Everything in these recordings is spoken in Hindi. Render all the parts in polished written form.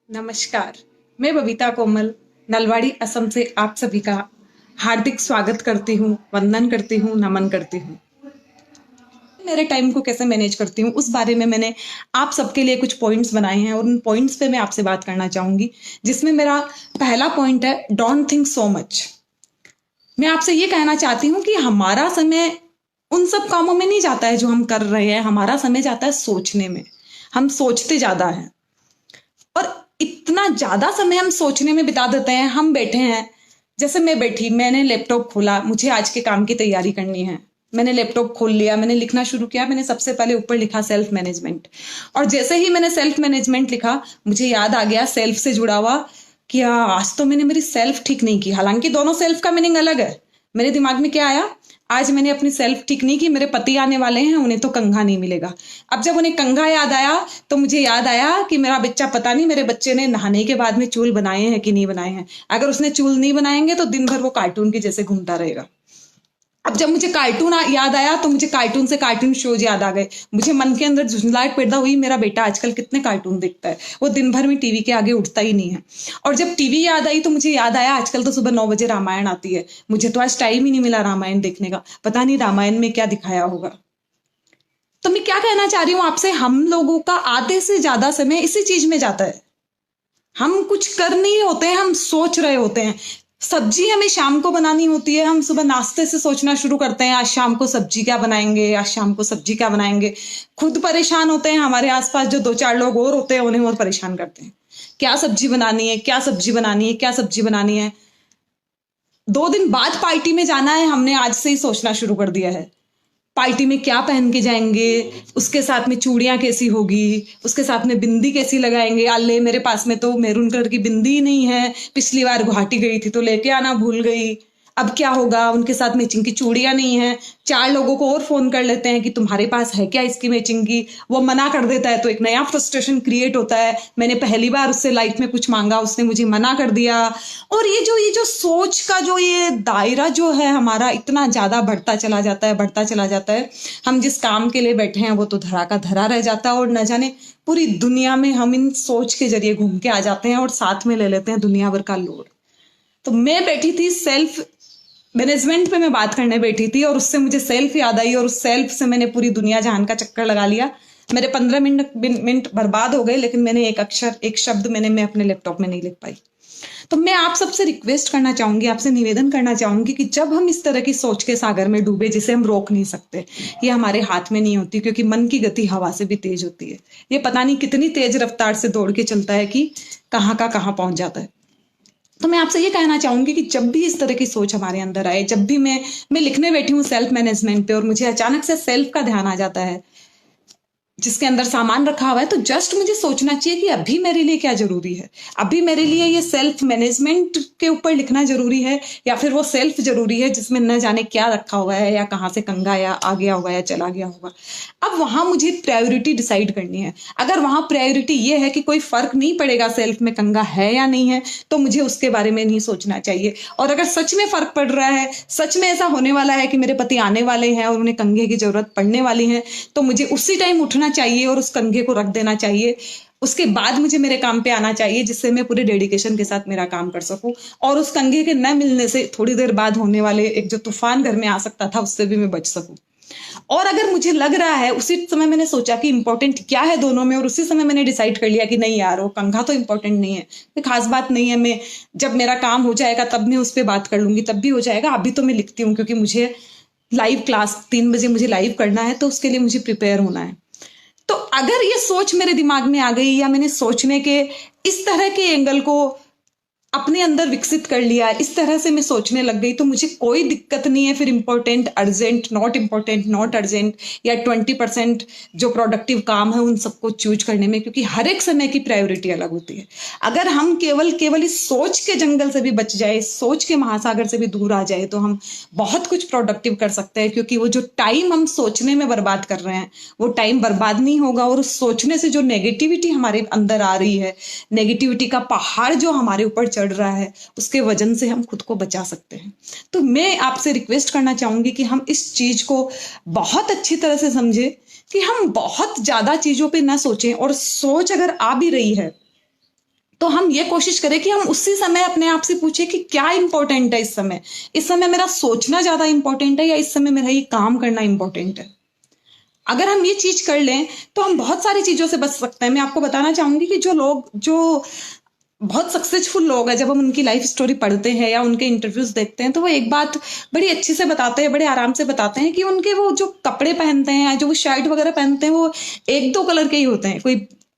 नमस्कार। मैं बबीता कोमल नलवाड़ी असम से आप सभी का हार्दिक स्वागत करती हूँ, वंदन करती हूँ, नमन करती हूँ। मेरे टाइम को कैसे मैनेज करती हूँ उस बारे में मैंने आप सबके लिए कुछ पॉइंट्स बनाए हैं और उन पॉइंट्स पे मैं आपसे बात करना चाहूंगी, जिसमें मेरा पहला पॉइंट है डोंट थिंक सो मच। मैं आपसे ये कहना चाहती हूँ कि हमारा समय उन सब कामों में नहीं जाता है जो हम कर रहे हैं, हमारा समय जाता है सोचने में। हम सोचते ज्यादा हैं और इतना ज्यादा समय हम सोचने में बिता देते हैं। हम बैठे हैं, जैसे मैं बैठी, मैंने लैपटॉप खोला, मुझे आज के काम की तैयारी करनी है। मैंने लैपटॉप खोल लिया, मैंने लिखना शुरू किया। मैंने सबसे पहले ऊपर लिखा सेल्फ मैनेजमेंट, और जैसे ही मैंने सेल्फ मैनेजमेंट लिखा, मुझे याद आ गया सेल्फ से जुड़ा हुआ कि आज तो मैंने मेरी सेल्फ ठीक नहीं की। हालांकि दोनों सेल्फ का मीनिंग अलग है। मेरे दिमाग में क्या आया, आज मैंने अपनी सेल्फ ठीक नहीं की, मेरे पति आने वाले हैं, उन्हें तो कंघा नहीं मिलेगा। अब जब उन्हें कंघा याद आया तो मुझे याद आया कि मेरा बच्चा, पता नहीं मेरे बच्चे ने नहाने के बाद में चूल बनाए हैं कि नहीं बनाए हैं। अगर उसने चूल नहीं बनाएंगे तो दिन भर वो कार्टून के जैसे घूमता रहेगा। अब जब मुझे कार्टून याद आया तो मुझे कार्टून से कार्टून शोज याद आ गए। मुझे मन के अंदर झुंझलाहट पैदा हुई, मेरा बेटा आजकल कितने कार्टून देखता है, वो दिन भर में टीवी के आगे उठता ही नहीं है। और जब टीवी याद आई तो मुझे याद आया आजकल तो सुबह 9 बजे रामायण आती है। मुझे तो आज टाइम ही नहीं मिला रामायण देखने का, पता नहीं रामायण में क्या दिखाया होगा। तो मैं क्या कहना चाह रही हूँ आपसे, हम लोगों का आधे से ज्यादा समय इसी चीज में जाता है। हम कुछ कर नहीं होते हैं, हम सोच रहे होते हैं। सब्जी हमें शाम को बनानी होती है, हम सुबह नाश्ते से सोचना शुरू करते हैं आज शाम को सब्जी क्या बनाएंगे, आज शाम को सब्जी क्या बनाएंगे। खुद परेशान होते हैं, हमारे आसपास जो दो चार लोग और होते हैं उन्हें और परेशान करते हैं। क्या सब्जी बनानी है, क्या सब्जी बनानी है, क्या सब्जी बनानी है। 2 दिन बाद पार्टी में जाना है, हमने आज से ही सोचना शुरू कर दिया है। पार्टी में क्या पहन के जाएंगे, उसके साथ में चूड़ियां कैसी होगी, उसके साथ में बिंदी कैसी लगाएंगे। अल्ले मेरे पास में तो मैरून कलर की बिंदी ही नहीं है, पिछली बार गुवाहाटी गई थी तो लेके आना भूल गई। अब क्या होगा, उनके साथ मैचिंग की चूड़ियां नहीं है। 4 लोगों को और फोन कर लेते हैं कि तुम्हारे पास है क्या इसकी मैचिंग की। वो मना कर देता है तो एक नया फ्रस्ट्रेशन क्रिएट होता है। मैंने पहली बार उससे लाइफ में कुछ मांगा, उसने मुझे मना कर दिया। और ये जो सोच का जो ये दायरा जो है हमारा इतना ज्यादा बढ़ता चला जाता है, बढ़ता चला जाता है। हम जिस काम के लिए बैठे हैं वो तो धरा का धरा रह जाता है, और न जाने पूरी दुनिया में हम इन सोच के जरिए घूम के आ जाते हैं और साथ में ले लेते हैं दुनिया भर का लोड। तो मैं बैठी थी सेल्फ मैनेजमेंट पे, मैं बात करने बैठी थी और उससे मुझे सेल्फ याद आई, और उस सेल्फ से मैंने पूरी दुनिया जहान का चक्कर लगा लिया। मेरे 15 मिनट बर्बाद हो गए, लेकिन मैंने एक अक्षर, एक शब्द मैं अपने लैपटॉप में नहीं लिख पाई। तो मैं आप सबसे रिक्वेस्ट करना चाहूंगी, आपसे निवेदन करना चाहूंगी कि जब हम इस तरह की सोच के सागर में डूबे जिसे हम रोक नहीं सकते, ये हमारे हाथ में नहीं होती, क्योंकि मन की गति हवा से भी तेज होती है। ये पता नहीं कितनी तेज रफ्तार से दौड़ के चलता है कि कहाँ का कहाँ पहुंच जाता है। तो मैं आपसे ये कहना चाहूंगी कि जब भी इस तरह की सोच हमारे अंदर आए, जब भी मैं लिखने बैठी हूँ सेल्फ मैनेजमेंट पे और मुझे अचानक से सेल्फ का ध्यान आ जाता है जिसके अंदर सामान रखा हुआ है, तो जस्ट मुझे सोचना चाहिए कि अभी मेरे लिए क्या जरूरी है। अभी मेरे लिए ये सेल्फ मैनेजमेंट के ऊपर लिखना जरूरी है, या फिर वो सेल्फ जरूरी है जिसमें न जाने क्या रखा हुआ है, या कहाँ से कंघा या आ गया होगा या चला गया होगा। अब वहां मुझे प्रायोरिटी डिसाइड करनी है। अगर वहां प्रायोरिटी ये है कि कोई फर्क नहीं पड़ेगा सेल्फ में कंघा है या नहीं है, तो मुझे उसके बारे में नहीं सोचना चाहिए। और अगर सच में फर्क पड़ रहा है, सच में ऐसा होने वाला है कि मेरे पति आने वाले हैं और उन्हें कंघे की जरूरत पड़ने वाली है, तो मुझे उसी टाइम उठना चाहिए और उस कंघे को रख देना चाहिए। उसके बाद मुझे मेरे काम पे आना चाहिए, जिससे मैं पूरे डेडिकेशन के साथ मेरा काम कर सकूं, और उस कंघे के न मिलने से थोड़ी देर बाद होने वाले एक जो तूफान घर में आ सकता था उससे भी मैं बच सकूं। और अगर मुझे लग रहा है, उसी समय मैंने सोचा कि इंपॉर्टेंट क्या है दोनों में, और उसी समय मैंने डिसाइड कर लिया कि नहीं यार, वो कंघा तो इंपॉर्टेंट नहीं है, कोई खास बात नहीं है, मैं जब मेरा काम हो जाएगा तब मैं उस पर बात कर लूंगी, तब भी हो जाएगा। अभी तो मैं लिखती हूँ क्योंकि मुझे लाइव क्लास 3 बजे मुझे लाइव करना है, तो उसके लिए मुझे प्रिपेयर होना है। तो अगर ये सोच मेरे दिमाग में आ गई, या मैंने सोचने के इस तरह के एंगल को अपने अंदर विकसित कर लिया, इस तरह से मैं सोचने लग गई, तो मुझे कोई दिक्कत नहीं है फिर important, urgent, not important, not urgent, या 20% जो प्रोडक्टिव काम है उन सबको चूज करने में, क्योंकि हर एक समय की प्रायोरिटी अलग होती है। अगर हम केवल केवल इस सोच के जंगल से भी बच जाए, सोच के महासागर से भी दूर आ जाए, तो हम बहुत कुछ प्रोडक्टिव कर सकते हैं। क्योंकि वो जो टाइम हम सोचने में बर्बाद कर रहे हैं, वो टाइम बर्बाद नहीं होगा, और उस सोचने से जो नेगेटिविटी हमारे अंदर आ रही है, नेगेटिविटी का पहाड़ जो हमारे ऊपर चढ़ रहा है, उसके वजन से हम खुद को बचा सकते हैं। तो मैं आपसे रिक्वेस्ट करना चाहूंगी कि हम इस चीज को बहुत अच्छी तरह से समझे, कि हम बहुत ज्यादा चीजों पे ना सोचें, और सोच अगर आ भी रही है तो हम ये कोशिश करें कि हम उसी समय अपने आप से पूछे कि क्या इंपॉर्टेंट है इस समय मेरा सोचना ज्यादा इंपॉर्टेंट है या इस समय मेरा ये काम करना इंपॉर्टेंट है। अगर हम ये चीज कर लें तो हम बहुत सारी चीजों से बच सकते हैं। मैं आपको बताना चाहूंगी कि जो बहुत सक्सेसफुल लोग हैं, जब हम उनकी लाइफ स्टोरी पढ़ते हैं या उनके इंटरव्यूज देखते हैं, तो वो एक बात बड़ी अच्छे से बताते हैं, बड़े आराम से बताते हैं कि उनके वो जो कपड़े पहनते हैं, जो वो शर्ट वगैरह पहनते हैं, वो एक दो कलर के ही होते हैं। कोई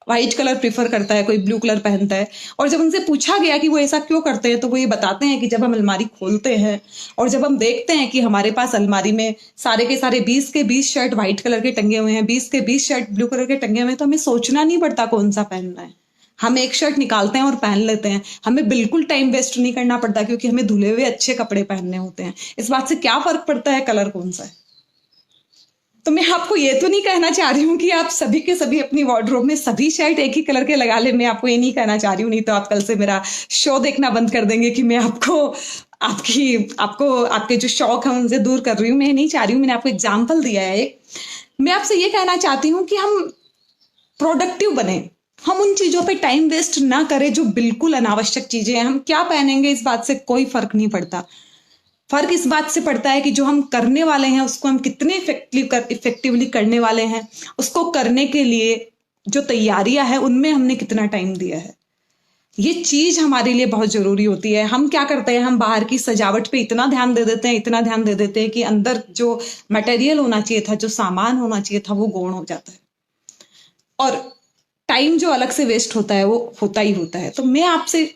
व्हाइट कलर प्रीफर करता है, कोई ब्लू कलर पहनता है। और जब उनसे पूछा गया कि वो ऐसा क्यों करते हैं, तो वो ये बताते हैं कि जब हम अलमारी खोलते हैं और जब हम देखते हैं कि हमारे पास अलमारी में सारे के सारे 20 के 20 शर्ट व्हाइट कलर के टंगे हुए हैं, 20 के 20 शर्ट ब्लू कलर के टंगे हुए हैं, तो हमें सोचना नहीं पड़ता कौन सा पहनना है। हम एक शर्ट निकालते हैं और पहन लेते हैं। हमें बिल्कुल टाइम वेस्ट नहीं करना पड़ता, क्योंकि हमें धुले हुए अच्छे कपड़े पहनने होते हैं। इस बात से क्या फर्क पड़ता है कलर कौन सा है। तो मैं आपको ये तो नहीं कहना चाह रही हूँ कि आप सभी के सभी अपनी वार्डरोब में सभी शर्ट एक ही कलर के लगा ले। मैं आपको ये नहीं कहना चाह रही हूँ, नहीं तो आप कल से मेरा शो देखना बंद कर देंगे कि मैं आपको आपके जो शौक है उनसे दूर कर रही हूँ। मैं नहीं चाह रही हूँ। मैंने आपको एग्जाम्पल दिया है एक। मैं आपसे ये कहना चाहती हूँ कि हम प्रोडक्टिव बने, हम उन चीजों पे टाइम वेस्ट ना करें जो बिल्कुल अनावश्यक चीजें हैं। हम क्या पहनेंगे इस बात से कोई फर्क नहीं पड़ता। फर्क इस बात से पड़ता है कि जो हम करने वाले हैं उसको हम कितने इफेक्टिवली करने वाले हैं, उसको करने के लिए जो तैयारियां हैं उनमें हमने कितना टाइम दिया है। ये चीज हमारे लिए बहुत जरूरी होती है। हम क्या करते हैं, हम बाहर की सजावट पे इतना ध्यान दे देते हैं, इतना ध्यान दे देते हैं कि अंदर जो मटेरियल होना चाहिए था, जो सामान होना चाहिए था, वो गौण हो जाता है और टाइम जो अलग से वेस्ट होता है वो होता ही होता है। तो मैं आपसे,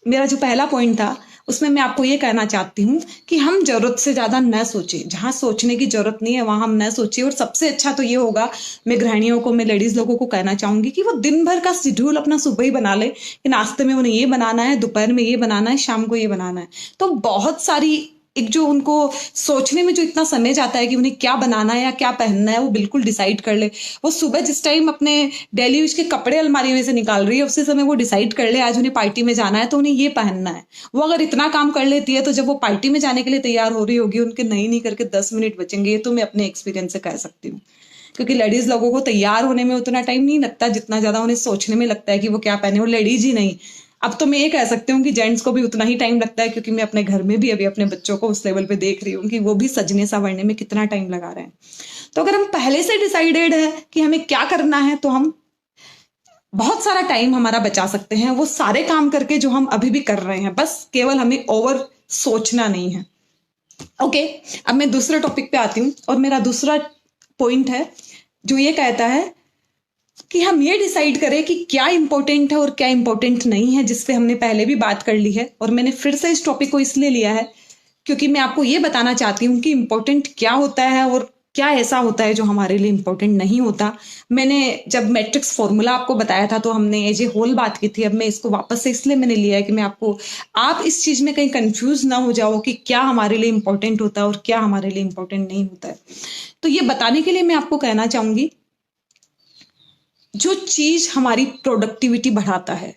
मेरा जो पहला पॉइंट था उसमें मैं आपको ये कहना चाहती हूँ कि हम जरूरत से ज्यादा न सोचें। जहां सोचने की जरूरत नहीं है वहां हम न सोचें। और सबसे अच्छा तो ये होगा, मैं गृहिणियों को, मैं लेडीज लोगों को कहना चाहूंगी कि वो दिन भर का शेड्यूल अपना सुबह ही बना ले कि नाश्ते में उन्हें ये बनाना है, दोपहर में ये बनाना है, शाम को ये बनाना है। तो बहुत सारी एक जो उनको सोचने में जो इतना समय जाता है कि उन्हें क्या बनाना है या क्या पहनना है, वो बिल्कुल डिसाइड कर ले। वो सुबह जिस टाइम अपने डेली यूज के कपड़े अलमारी में से निकाल रही है, उसी समय वो डिसाइड कर ले आज उन्हें पार्टी में जाना है तो उन्हें ये पहनना है। वो अगर इतना काम कर लेती है तो जब वो पार्टी में जाने के लिए तैयार हो रही होगी, उनके नहीं नहीं करके 10 मिनट बचेंगे। ये तो मैं अपने एक्सपीरियंस से कह सकती हूँ, क्योंकि लेडीज लोगों को तैयार होने में उतना टाइम नहीं लगता जितना ज्यादा उन्हें सोचने में लगता है कि वो क्या पहने। वो लेडीज ही नहीं, अब तो मैं ये कह सकती हूँ कि जेंट्स को भी उतना ही टाइम लगता है, क्योंकि मैं अपने घर में भी अभी अपने बच्चों को उस लेवल पे देख रही हूँ कि वो भी सजने संवरने में कितना टाइम लगा रहे हैं। तो अगर हम पहले से डिसाइडेड है कि हमें क्या करना है, तो हम बहुत सारा टाइम हमारा बचा सकते हैं, वो सारे काम करके जो हम अभी भी कर रहे हैं। बस केवल हमें ओवर सोचना नहीं है। ओके, अब मैं दूसरे टॉपिक पे आती हूँ और मेरा दूसरा पॉइंट है जो ये कहता है कि हम ये डिसाइड करें कि क्या इंपॉर्टेंट है और क्या इंपॉर्टेंट नहीं है, जिसपे हमने पहले भी बात कर ली है। और मैंने फिर से इस टॉपिक को इसलिए लिया है क्योंकि मैं आपको ये बताना चाहती हूँ कि इंपॉर्टेंट क्या होता है और क्या ऐसा होता है जो हमारे लिए इंपॉर्टेंट नहीं होता। मैंने जब मैट्रिक्स फॉर्मूला आपको बताया था तो हमने एज ए होल बात की थी। अब मैं इसको वापस से इसलिए मैंने लिया है कि मैं आपको, आप इस चीज में कहीं कंफ्यूज ना हो जाओ कि क्या हमारे लिए इंपॉर्टेंट होता है और क्या हमारे लिए इंपॉर्टेंट नहीं होता है। तो ये बताने के लिए मैं आपको कहना चाहूंगी, जो चीज हमारी प्रोडक्टिविटी बढ़ाता है,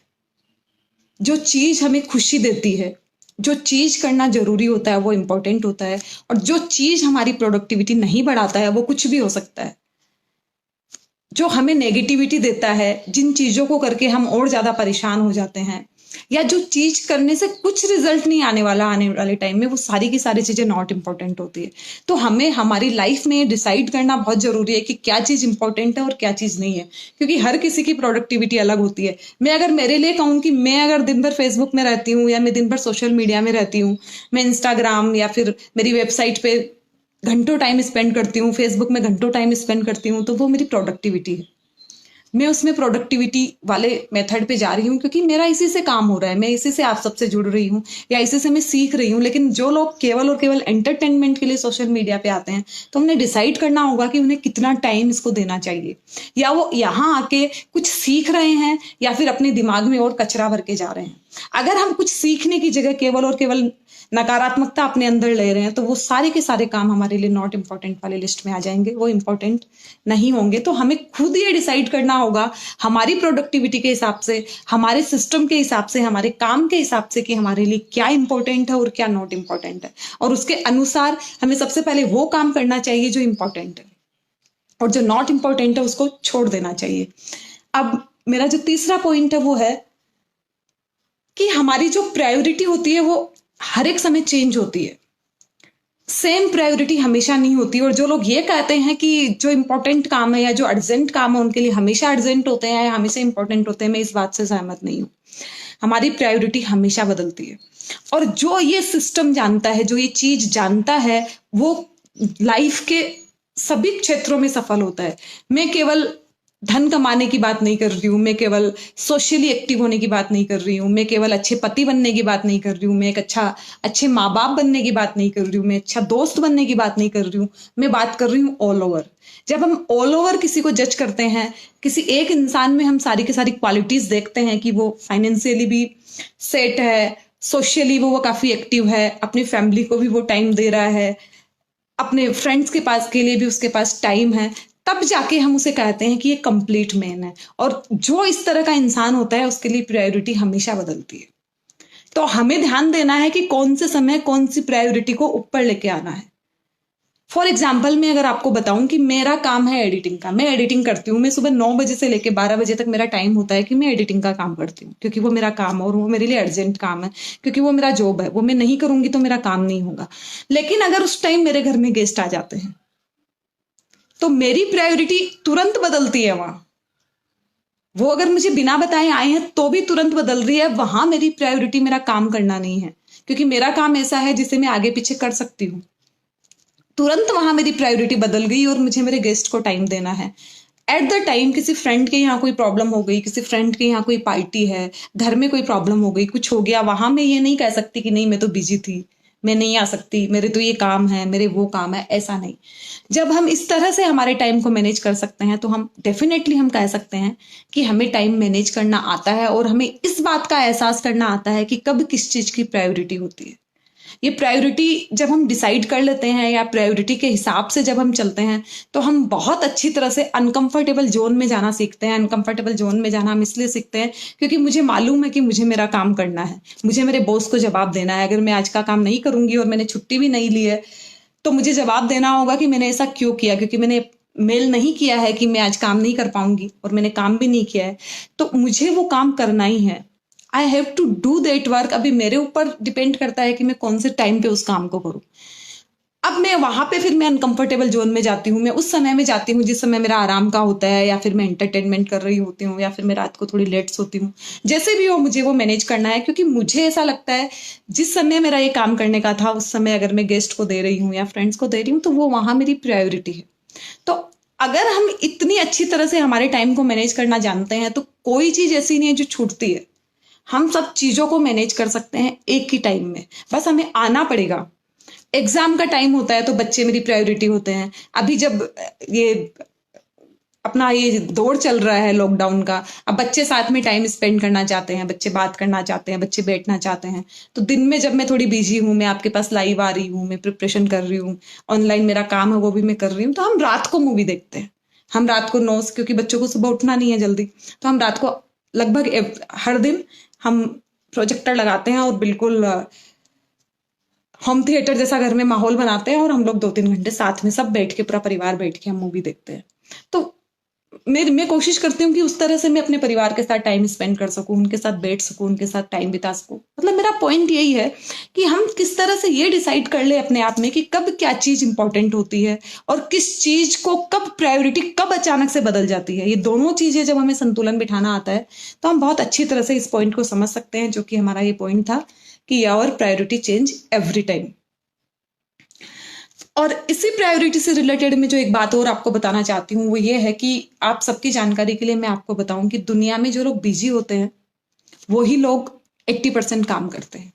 जो चीज हमें खुशी देती है, जो चीज करना जरूरी होता है वो इंपॉर्टेंट होता है। और जो चीज हमारी प्रोडक्टिविटी नहीं बढ़ाता है वो कुछ भी हो सकता है। जो हमें नेगेटिविटी देता है, जिन चीजों को करके हम और ज्यादा परेशान हो जाते हैं, या जो चीज करने से कुछ रिजल्ट नहीं आने वाला आने वाले टाइम में, वो सारी की सारी चीजें नॉट इंपॉर्टेंट होती है। तो हमें हमारी लाइफ में डिसाइड करना बहुत जरूरी है कि क्या चीज इंपॉर्टेंट है और क्या चीज नहीं है, क्योंकि हर किसी की प्रोडक्टिविटी अलग होती है। मैं अगर मेरे लिए कहूँ कि मैं अगर दिन भर फेसबुक में रहती हूँ या मैं दिन भर सोशल मीडिया में रहती हूँ, मैं इंस्टाग्राम या फिर मेरी वेबसाइट पे घंटों टाइम स्पेंड करती हूँ, फेसबुक में घंटों टाइम स्पेंड करती हूँ, तो वो मेरी प्रोडक्टिविटी है। मैं उसमें प्रोडक्टिविटी वाले मेथड पे जा रही हूँ क्योंकि मेरा इसी से काम हो रहा है, मैं इसी से आप सबसे जुड़ रही हूँ या इसी से मैं सीख रही हूँ। लेकिन जो लोग केवल और केवल एंटरटेनमेंट के लिए सोशल मीडिया पे आते हैं, तो उन्हें डिसाइड करना होगा कि उन्हें कितना टाइम इसको देना चाहिए, या वो यहाँ आके कुछ सीख रहे हैं या फिर अपने दिमाग में और कचरा भर के जा रहे हैं। अगर हम कुछ सीखने की जगह केवल और केवल नकारात्मकता अपने अंदर ले रहे हैं, तो वो सारे के सारे काम हमारे लिए नॉट इंपॉर्टेंट वाले लिस्ट में आ जाएंगे, वो इंपॉर्टेंट नहीं होंगे। तो हमें खुद ये डिसाइड करना होगा हमारी प्रोडक्टिविटी के हिसाब से, हमारे सिस्टम के हिसाब से, हमारे काम के हिसाब से कि हमारे लिए क्या इंपॉर्टेंट है और क्या नॉट इंपॉर्टेंट है। और उसके अनुसार हमें सबसे पहले वो काम करना चाहिए जो इंपॉर्टेंट है, और जो नॉट इंपॉर्टेंट है उसको छोड़ देना चाहिए। अब मेरा जो तीसरा पॉइंट है वो है कि हमारी जो प्रायोरिटी होती है वो हर एक समय चेंज होती है, सेम प्रायोरिटी हमेशा नहीं होती। और जो लोग ये कहते हैं कि जो इंपॉर्टेंट काम है या जो अर्जेंट काम है उनके लिए हमेशा अर्जेंट होते हैं या हमेशा इंपॉर्टेंट होते हैं, मैं इस बात से सहमत नहीं हूँ। हमारी प्रायोरिटी हमेशा बदलती है, और जो ये सिस्टम जानता है, जो ये चीज जानता है, वो लाइफ के सभी क्षेत्रों में सफल होता है। मैं केवल धन कमाने की बात नहीं कर रही हूँ, मैं केवल सोशली एक्टिव होने की बात नहीं कर रही हूँ, मैं केवल अच्छे पति बनने की बात नहीं कर रही हूँ, मैं एक अच्छे माँ बाप बनने की बात नहीं कर रही हूँ, मैं अच्छा दोस्त बनने की बात नहीं कर रही हूँ, मैं बात कर रही हूँ ऑल ओवर। जब हम ऑल ओवर किसी को जज करते हैं, किसी एक इंसान में हम सारी की सारी क्वालिटीज देखते हैं कि वो फाइनेंशियली भी सेट है, सोशली वो काफी एक्टिव है, अपनी फैमिली को भी वो टाइम दे रहा है, अपने फ्रेंड्स के पास के लिए भी उसके पास टाइम है, तब जाके हम उसे कहते हैं कि ये कंप्लीट मैन है। और जो इस तरह का इंसान होता है उसके लिए प्रायोरिटी हमेशा बदलती है। तो हमें ध्यान देना है कि कौन से समय कौन सी प्रायोरिटी को ऊपर लेके आना है। फॉर एग्जाम्पल मैं अगर आपको बताऊं कि मेरा काम है एडिटिंग का, मैं एडिटिंग करती हूँ, मैं सुबह 9 बजे से लेकर 12 बजे तक मेरा टाइम होता है कि मैं एडिटिंग का काम करती हूँ, क्योंकि वो मेरा काम है और वो मेरे लिए अर्जेंट काम है, क्योंकि वो मेरा जॉब है, वो मैं नहीं करूंगी तो मेरा काम नहीं होगा। लेकिन अगर उस टाइम मेरे घर में गेस्ट आ जाते हैं तो मेरी प्रायोरिटी तुरंत बदलती है। वहां वो अगर मुझे बिना बताए आए हैं तो भी तुरंत बदल रही है। वहां मेरी प्रायोरिटी मेरा काम करना नहीं है, क्योंकि मेरा काम ऐसा है जिसे मैं आगे पीछे कर सकती हूँ। तुरंत वहां मेरी प्रायोरिटी बदल गई और मुझे मेरे गेस्ट को टाइम देना है। एट द टाइम किसी फ्रेंड के यहाँ कोई प्रॉब्लम हो गई, किसी फ्रेंड के यहाँ कोई पार्टी है, घर में कोई प्रॉब्लम हो गई, कुछ हो गया, वहां मैं ये नहीं कह सकती कि नहीं मैं तो बिजी थी, मैं नहीं आ सकती, मेरे तो ये काम है, मेरे वो काम है, ऐसा नहीं। जब हम इस तरह से हमारे टाइम को मैनेज कर सकते हैं तो हम डेफिनेटली हम कह सकते हैं कि हमें टाइम मैनेज करना आता है, और हमें इस बात का एहसास करना आता है कि कब किस चीज की प्रायोरिटी होती है। ये प्रायोरिटी जब हम डिसाइड कर लेते हैं या प्रायोरिटी के हिसाब से जब हम चलते हैं तो हम बहुत अच्छी तरह से अनकंफर्टेबल जोन में जाना सीखते हैं। अनकंफर्टेबल जोन में जाना हम इसलिए सीखते हैं क्योंकि मुझे मालूम है कि मुझे मेरा काम करना है, मुझे मेरे बॉस को जवाब देना है। अगर मैं आज का काम नहीं करूंगी और मैंने छुट्टी भी नहीं ली है तो मुझे जवाब देना होगा कि मैंने ऐसा क्यों किया, क्योंकि मैंने मेल नहीं किया है कि मैं आज काम नहीं कर पाऊंगी और मैंने काम भी नहीं किया है, तो मुझे वो काम करना ही है। I have to do that work. अभी मेरे ऊपर डिपेंड करता है कि मैं कौन से टाइम पे उस काम को करूं। अब मैं वहां पे फिर मैं अनकंफर्टेबल जोन में जाती हूँ, मैं उस समय में जाती हूँ जिस समय मेरा आराम का होता है, या फिर मैं एंटरटेनमेंट कर रही होती हूँ, या फिर मैं रात को थोड़ी लेट सोती हूँ। जैसे भी हो मुझे वो मैनेज करना है, क्योंकि मुझे ऐसा लगता है जिस समय मेरा ये काम करने का था उस समय अगर मैं गेस्ट को दे रही हूँ या फ्रेंड्स को दे रही हूँ तो वो वहां मेरी प्रायोरिटी है। तो अगर हम इतनी अच्छी तरह से हमारे टाइम को मैनेज करना जानते हैं तो कोई चीज ऐसी नहीं है जो छूटती है। हम सब चीजों को मैनेज कर सकते हैं एक ही टाइम में, बस हमें आना पड़ेगा। एग्जाम का टाइम होता है तो बच्चे मेरी प्रायोरिटी होते हैं। अभी जब ये अपना ये दौर चल रहा है लॉकडाउन का, अब बच्चे साथ में टाइम स्पेंड करना चाहते हैं, बच्चे बात करना चाहते हैं, बच्चे बैठना चाहते हैं। तो दिन में जब मैं थोड़ी बिजी हूँ, मैं आपके पास लाइव आ रही हूँ, मैं प्रिपरेशन कर रही हूँ, ऑनलाइन मेरा काम है वो भी मैं कर रही हूँ, तो हम रात को मूवी देखते हैं। हम रात को 9, क्योंकि बच्चों को सुबह उठना नहीं है जल्दी, तो हम रात को लगभग हर दिन हम प्रोजेक्टर लगाते हैं और बिल्कुल होम थिएटर जैसा घर में माहौल बनाते हैं और हम लोग 2-3 घंटे साथ में सब बैठ के, पूरा परिवार बैठ के हम मूवी देखते हैं। तो मैं कोशिश करती हूँ कि उस तरह से मैं अपने परिवार के साथ टाइम स्पेंड कर सकूं, उनके साथ बैठ सकूं, उनके साथ टाइम बिता सकूं। मतलब मेरा पॉइंट यही है कि हम किस तरह से ये डिसाइड कर ले अपने आप में कि कब क्या चीज इंपॉर्टेंट होती है और किस चीज को कब प्रायोरिटी कब अचानक से बदल जाती है। ये दोनों चीजें जब हमें संतुलन बिठाना आता है तो हम बहुत अच्छी तरह से इस पॉइंट को समझ सकते हैं, जो कि हमारा ये पॉइंट था कि our priority change every time. और इसी प्रायोरिटी से रिलेटेड मैं जो एक बात और आपको बताना चाहती हूँ वो ये है कि आप सबकी जानकारी के लिए मैं आपको बताऊं कि दुनिया में जो लोग बिजी होते हैं वही लोग 80% काम करते हैं।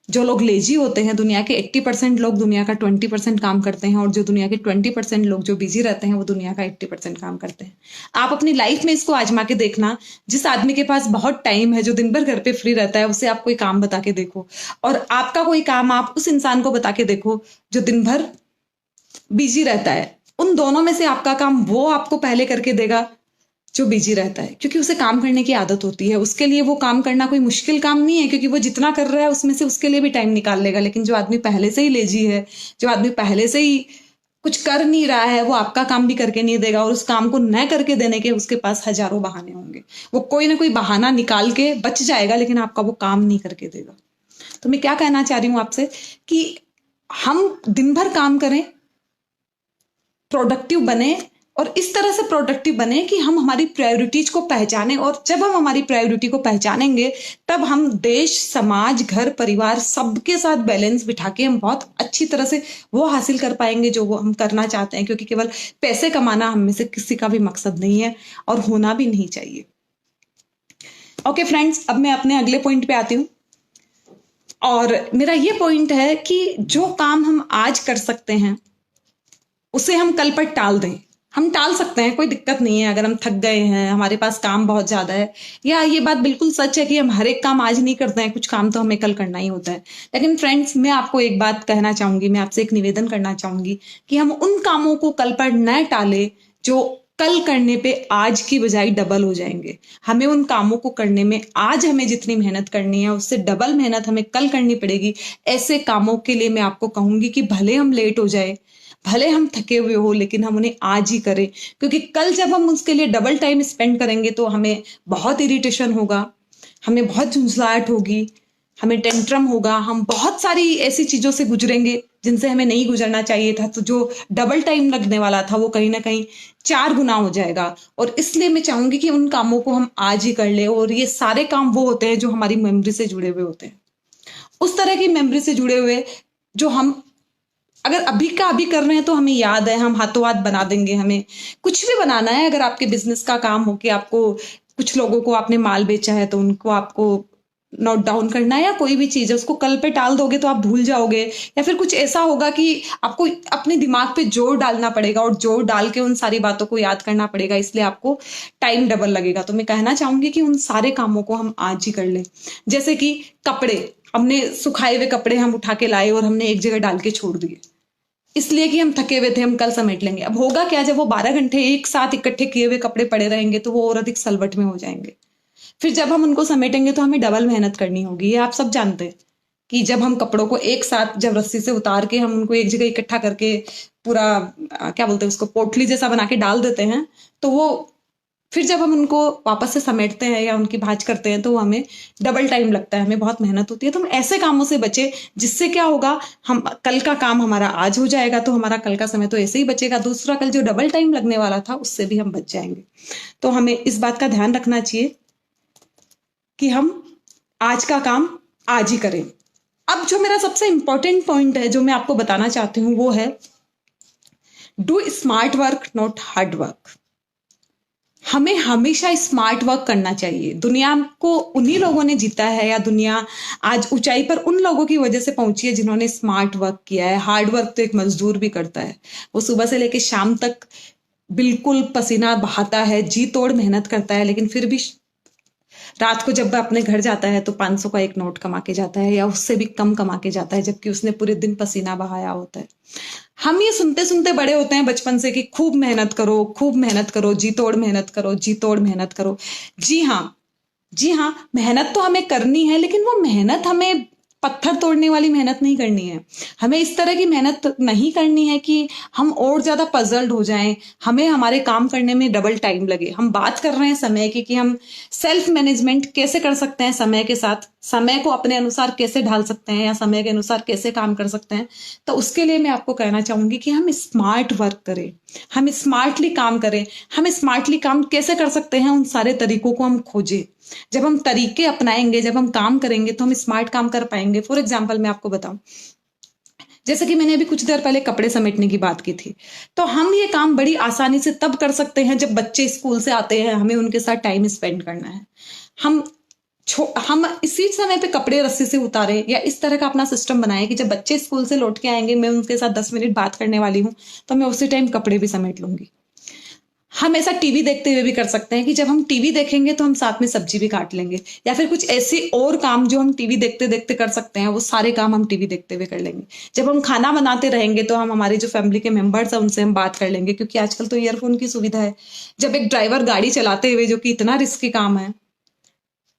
जो लोग लेजी होते हैं, दुनिया के 80% लोग दुनिया का 20% काम करते हैं, और जो दुनिया के 20% लोग जो बिजी रहते हैं वो दुनिया का 80% काम करते हैं। आप अपनी लाइफ में इसको आजमा के देखना। जिस आदमी के पास बहुत टाइम है, जो दिन भर घर पे फ्री रहता है, उसे आप कोई काम बता के देखो, और आपका कोई काम आप उस इंसान को बता के देखो जो दिन भर बिजी रहता है। उन दोनों में से आपका काम वो आपको पहले करके देगा जो बिजी रहता है, क्योंकि उसे काम करने की आदत होती है। उसके लिए वो काम करना कोई मुश्किल काम नहीं है, क्योंकि वो जितना कर रहा है उसमें से उसके लिए भी टाइम निकाल लेगा। लेकिन जो आदमी पहले से ही लेजी है, जो आदमी पहले से ही कुछ कर नहीं रहा है, वो आपका काम भी करके नहीं देगा, और उस काम को न करके देने के उसके पास हजारों बहाने होंगे। वो कोई ना कोई बहाना निकाल के बच जाएगा, लेकिन आपका वो काम नहीं करके देगा। तो मैं क्या कहना चाह रही हूं आपसे कि हम दिन भर काम करें, प्रोडक्टिव बने, और इस तरह से प्रोडक्टिव बने कि हम हमारी प्रायोरिटीज को पहचानें, और जब हम हमारी प्रायोरिटी को पहचानेंगे तब हम देश, समाज, घर, परिवार सबके साथ बैलेंस बिठा के हम बहुत अच्छी तरह से वो हासिल कर पाएंगे जो वो हम करना चाहते हैं, क्योंकि केवल पैसे कमाना हम में से किसी का भी मकसद नहीं है और होना भी नहीं चाहिए। ओके फ्रेंड्स, अब मैं अपने अगले पॉइंट पे आती हूँ, और मेरा ये पॉइंट है कि जो काम हम आज कर सकते हैं उसे हम कल पर टाल दें। हम टाल सकते हैं, कोई दिक्कत नहीं है। अगर हम थक गए हैं, हमारे पास काम बहुत ज्यादा है, या ये बात बिल्कुल सच है कि हम हर एक काम आज नहीं करते हैं, कुछ काम तो हमें कल करना ही होता है। लेकिन फ्रेंड्स, मैं आपको एक बात कहना चाहूंगी, मैं आपसे एक निवेदन करना चाहूंगी कि हम उन कामों को कल पर न टालें जो कल करने पे आज की बजाय डबल हो जाएंगे। हमें उन कामों को करने में आज हमें जितनी मेहनत करनी है उससे डबल मेहनत हमें कल करनी पड़ेगी। ऐसे कामों के लिए मैं आपको कहूंगी कि भले हम लेट हो जाए, भले हम थके हुए हो, लेकिन हम उन्हें आज ही करें, क्योंकि कल जब हम उसके लिए डबल टाइम स्पेंड करेंगे तो हमें बहुत इरिटेशन होगा, हमें बहुत झुंझलाहट होगी, हमें टेंट्रम होगा, हम बहुत सारी ऐसी चीजों से गुजरेंगे जिनसे हमें नहीं गुजरना चाहिए था। तो जो डबल टाइम लगने वाला था वो कहीं ना कहीं 4 गुना हो जाएगा। और इसलिए मैं चाहूंगी कि उन कामों को हम आज ही कर ले, और ये सारे काम वो होते हैं जो हमारी मेमोरी से जुड़े हुए होते हैं, उस तरह की मेमोरी से जुड़े हुए जो हम अगर अभी का अभी कर रहे हैं तो हमें याद है, हम हाथों हाथ बना देंगे। हमें कुछ भी बनाना है, अगर आपके बिजनेस का काम हो कि आपको कुछ लोगों को आपने माल बेचा है तो उनको आपको नोट डाउन करना है, या कोई भी चीज है उसको कल पे टाल दोगे तो आप भूल जाओगे, या फिर कुछ ऐसा होगा कि आपको अपने दिमाग पे जोर डालना पड़ेगा और जोर डाल के उन सारी बातों को याद करना पड़ेगा, इसलिए आपको टाइम डबल लगेगा। तो मैं कहना चाहूंगी कि उन सारे कामों को हम आज ही कर लें। जैसे कि कपड़े, हमने सुखाए हुए कपड़े हम उठा के लाए और हमने एक जगह डाल के छोड़ दिए, इसलिए कि हम थके हुए थे, हम कल समेट लेंगे। अब होगा क्या, जब वो 12 घंटे एक साथ इकट्ठे किए हुए कपड़े पड़े रहेंगे तो वो और अधिक सलवट में हो जाएंगे। फिर जब हम उनको समेटेंगे तो हमें डबल मेहनत करनी होगी। ये आप सब जानते हैं कि जब हम कपड़ों को एक साथ जब रस्सी से उतार के हम उनको एक जगह इकट्ठा करके पूरा क्या बोलते हैं उसको, पोटली जैसा बना के डाल देते हैं, तो वो फिर जब हम उनको वापस से समेटते हैं या उनकी भांज करते हैं तो वो हमें डबल टाइम लगता है, हमें बहुत मेहनत होती है। तो हम ऐसे कामों से बचे जिससे क्या होगा, हम कल का काम हमारा आज हो जाएगा, तो हमारा कल का समय तो ऐसे ही बचेगा। दूसरा, कल जो डबल टाइम लगने वाला था उससे भी हम बच जाएंगे। तो हमें इस बात का ध्यान रखना चाहिए कि हम आज का काम आज ही करें। अब जो मेरा सबसे इंपॉर्टेंट पॉइंट है जो मैं आपको बताना चाहती हूँ वो है, do smart work not hard work. हमें हमेशा स्मार्ट वर्क करना चाहिए। दुनिया को उन्हीं लोगों ने जीता है, या दुनिया आज ऊंचाई पर उन लोगों की वजह से पहुंची है जिन्होंने स्मार्ट वर्क किया है। हार्ड वर्क तो एक मजदूर भी करता है, वो सुबह से लेकर शाम तक बिल्कुल पसीना बहाता है, जी तोड़ मेहनत करता है, लेकिन फिर भी रात को जब वह अपने घर जाता है तो 500 का एक नोट कमा के जाता है, या उससे भी कम कमा के जाता है, जबकि उसने पूरे दिन पसीना बहाया होता है। हम ये सुनते सुनते बड़े होते हैं बचपन से कि खूब मेहनत करो, खूब मेहनत करो, जी तोड़ मेहनत करो, जी तोड़ मेहनत करो। जी हाँ, जी हाँ, मेहनत तो हमें करनी है, लेकिन वो मेहनत हमें पत्थर तोड़ने वाली मेहनत नहीं करनी है। हमें इस तरह की मेहनत नहीं करनी है कि हम और ज्यादा पजल्ड हो जाएं, हमें हमारे काम करने में डबल टाइम लगे। हम बात कर रहे हैं समय की कि हम सेल्फ मैनेजमेंट कैसे कर सकते हैं, समय के साथ समय को अपने अनुसार कैसे ढाल सकते हैं, या समय के अनुसार कैसे काम कर सकते हैं। तो उसके लिए मैं आपको कहना चाहूंगी कि हम स्मार्ट वर्क करें, हम स्मार्टली काम करें। हम स्मार्टली काम कैसे कर सकते हैं, उन सारे तरीकों को हम खोजें। जब हम तरीके अपनाएंगे, जब हम काम करेंगे तो हम स्मार्ट काम कर पाएंगे। फॉर एग्जाम्पल मैं आपको बताऊं, जैसे कि मैंने अभी कुछ देर पहले कपड़े समेटने की बात की थी, तो हम ये काम बड़ी आसानी से तब कर सकते हैं जब बच्चे स्कूल से आते हैं, हमें उनके साथ टाइम स्पेंड करना है। हम हम इसी समय पे कपड़े रस्सी से उतारे, या इस तरह का अपना सिस्टम बनाए कि जब बच्चे स्कूल से लौट के आएंगे, मैं उनके साथ 10 मिनट बात करने वाली हूँ, तो मैं उसी टाइम कपड़े भी समेट लूंगी। हम ऐसा टीवी देखते हुए भी कर सकते हैं कि जब हम टीवी देखेंगे तो हम साथ में सब्जी भी काट लेंगे, या फिर कुछ ऐसे और काम जो हम टीवी देखते देखते कर सकते हैं, वो सारे काम हम टीवी देखते हुए कर लेंगे। जब हम खाना बनाते रहेंगे तो हम हमारे जो फैमिली के मेंबर्स हैं उनसे हम बात कर लेंगे, क्योंकि आजकल तो ईयरफोन की सुविधा है। जब एक ड्राइवर गाड़ी चलाते हुए, जो कि इतना रिस्की काम है,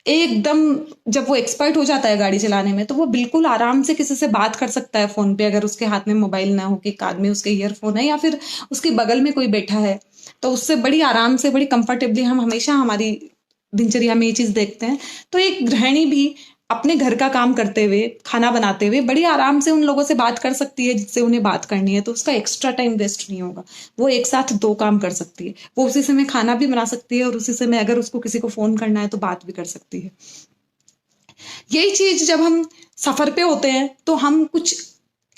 एकदम जब वो एक्सपर्ट हो जाता है गाड़ी चलाने में, तो वो बिल्कुल आराम से किसी से बात कर सकता है फोन पे, अगर उसके हाथ में मोबाइल ना हो, कि कान में उसके ईयरफोन है या फिर उसके बगल में कोई बैठा है, तो उससे बड़ी आराम से, बड़ी कंफर्टेबली हम हमेशा हमारी दिनचर्या में ये चीज देखते हैं। तो एक गृहिणी भी अपने घर का काम करते हुए, खाना बनाते हुए बड़ी आराम से उन लोगों से बात कर सकती है जिससे उन्हें बात करनी है, तो उसका एक्स्ट्रा टाइम वेस्ट नहीं होगा। वो एक साथ दो काम कर सकती है, वो उसी समय खाना भी बना सकती है और उसी समय अगर उसको किसी को फोन करना है तो बात भी कर सकती है। यही चीज जब हम सफर पे होते हैं तो हम कुछ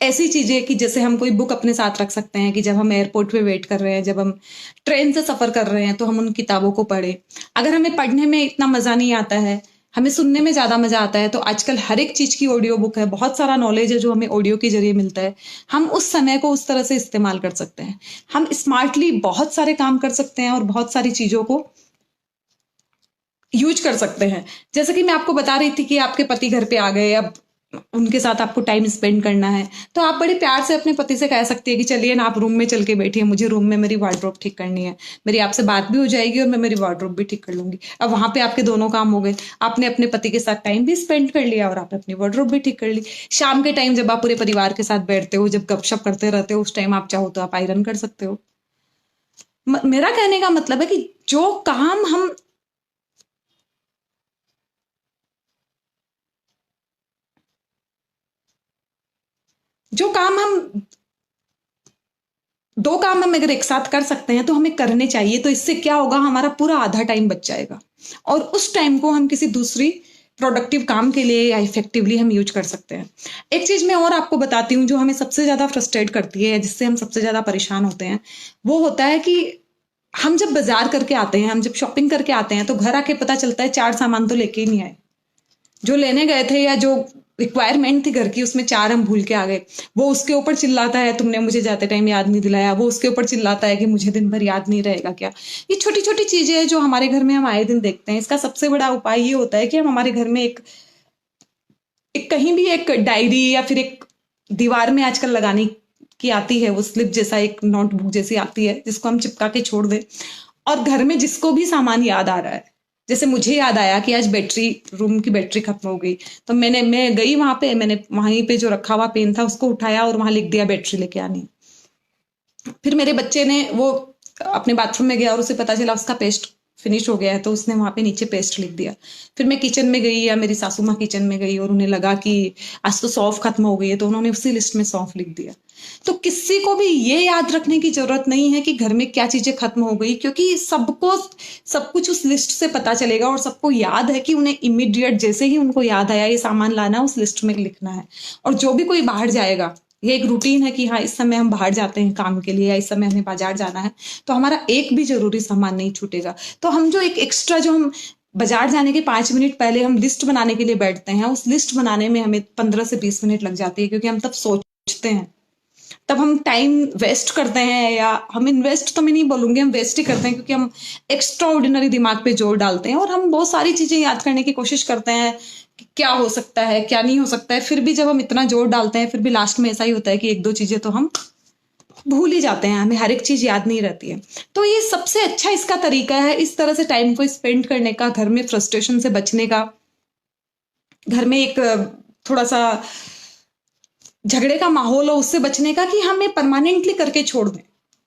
ऐसी चीजें, कि जैसे हम कोई बुक अपने साथ रख सकते हैं, कि जब हम एयरपोर्ट पे वेट कर रहे हैं, जब हम ट्रेन से सफर कर रहे हैं, तो हम उन किताबों को पढ़े। अगर हमें पढ़ने में इतना मजा नहीं आता है, हमें सुनने में ज्यादा मजा आता है, तो आजकल हर एक चीज की ऑडियो बुक है, बहुत सारा नॉलेज है जो हमें ऑडियो के जरिए मिलता है। हम उस समय को उस तरह से इस्तेमाल कर सकते हैं। हम स्मार्टली बहुत सारे काम कर सकते हैं और बहुत सारी चीजों को यूज कर सकते हैं। जैसे कि मैं आपको बता रही थी कि आपके पति घर पे आ गए, अब उनके साथ आपको टाइम स्पेंड करना है, तो आप बड़े प्यार से अपने पति से कह सकती है कि चलिए ना, आप रूम में चल के बैठिए, मुझे रूम में मेरी वार्डरोब ठीक करनी है। मेरी आपसे बात भी हो जाएगी और मैं मेरी वार्डरोब भी ठीक कर लूंगी। अब वहां पे आपके दोनों काम हो गए, आपने अपने पति के साथ टाइम भी स्पेंड कर लिया और आपने अपनी वार्डरोब भी ठीक कर ली। शाम के टाइम जब आप पूरे परिवार के साथ बैठते हो, जब गपशप करते रहते हो, उस टाइम आप चाहो तो आप आयरन कर सकते हो। मेरा कहने का मतलब है कि जो काम हम जो काम हम दो काम हम अगर एक साथ कर सकते हैं तो हमें करने चाहिए। तो इससे क्या होगा, हमारा पूरा आधा टाइम बच जाएगा और उस टाइम को हम किसी दूसरी प्रोडक्टिव काम के लिए या इफेक्टिवली हम यूज कर सकते हैं। एक चीज मैं और आपको बताती हूँ जो हमें सबसे ज्यादा फ्रस्ट्रेट करती है, जिससे हम सबसे ज्यादा परेशान होते हैं। वो होता है कि हम जब बाजार करके आते हैं, हम जब शॉपिंग करके आते हैं, तो घर आके पता चलता है चार सामान तो लेके ही नहीं आए। जो लेने गए थे या जो रिक्वायरमेंट थी घर की, उसमें चार हम भूल के आ गए। वो उसके ऊपर चिल्लाता है, तुमने मुझे जाते टाइम याद नहीं दिलाया। वो उसके ऊपर चिल्लाता है कि मुझे दिन भर याद नहीं रहेगा क्या। ये छोटी छोटी चीजें हैं जो हमारे घर में हम आए दिन देखते हैं। इसका सबसे बड़ा उपाय ये होता है कि हम हमारे घर में एक कहीं भी एक डायरी या फिर एक दीवार में आजकल लगाने की आती है, वो स्लिप जैसा एक नोटबुक जैसी आती है, जिसको हम चिपका के छोड़ दें। और घर में जिसको भी सामान याद आ रहा है, जैसे मुझे याद आया कि आज बैटरी, रूम की बैटरी खत्म हो गई, तो मैं गई वहां पे, मैंने वहीं पे जो रखा हुआ पेन था उसको उठाया और वहां लिख दिया बैटरी लेके आनी। फिर मेरे बच्चे ने वो अपने बाथरूम में गया और उसे पता चला उसका पेस्ट फिनिश हो गया है, तो उसने वहां पे नीचे पेस्ट लिख दिया। फिर मैं किचन में गई, या मेरी सासू माँ किचन में गई और उन्हें लगा कि आज तो सौंफ खत्म हो गई है, तो उन्होंने उसी लिस्ट में सौंफ लिख दिया। तो किसी को भी ये याद रखने की जरूरत नहीं है कि घर में क्या चीजें खत्म हो गई, क्योंकि सबको सब कुछ उस लिस्ट से पता चलेगा और सबको याद है कि उन्हें इमीडिएट जैसे ही उनको याद आया ये सामान लाना, उस लिस्ट में लिखना है। और जो भी कोई बाहर जाएगा, ये एक रूटीन है कि हाँ, इस समय हम बाहर जाते हैं काम के लिए, या इस समय हमें बाजार जाना है, तो हमारा एक भी जरूरी सामान नहीं छूटेगा। तो हम जो एक एक्स्ट्रा, जो हम बाजार जाने के 5 मिनट पहले हम लिस्ट बनाने के लिए बैठते हैं, उस लिस्ट बनाने में हमें 15 से 20 मिनट लग जाती है, क्योंकि हम तब सोचते हैं, तब हम टाइम वेस्ट करते हैं। या हम इन्वेस्ट तो मैं नहीं बोलूंगी, हम वेस्ट ही करते हैं, क्योंकि हम एक्स्ट्रा ऑर्डिनरी दिमाग पे जोर डालते हैं और हम बहुत सारी चीजें याद करने की कोशिश करते हैं कि क्या हो सकता है, क्या नहीं हो सकता है। फिर भी जब हम इतना जोर डालते हैं, फिर भी लास्ट में ऐसा ही होता है कि एक दो चीजें तो हम भूल ही जाते हैं, हमें हर एक चीज याद नहीं रहती है। तो ये सबसे अच्छा इसका तरीका है, इस तरह से टाइम को स्पेंड करने का, घर में फ्रस्ट्रेशन से बचने का, घर में एक थोड़ा सा झगड़े का माहौल हो उससे बचने का, कि हम ये परमानेंटली करके छोड़ दें।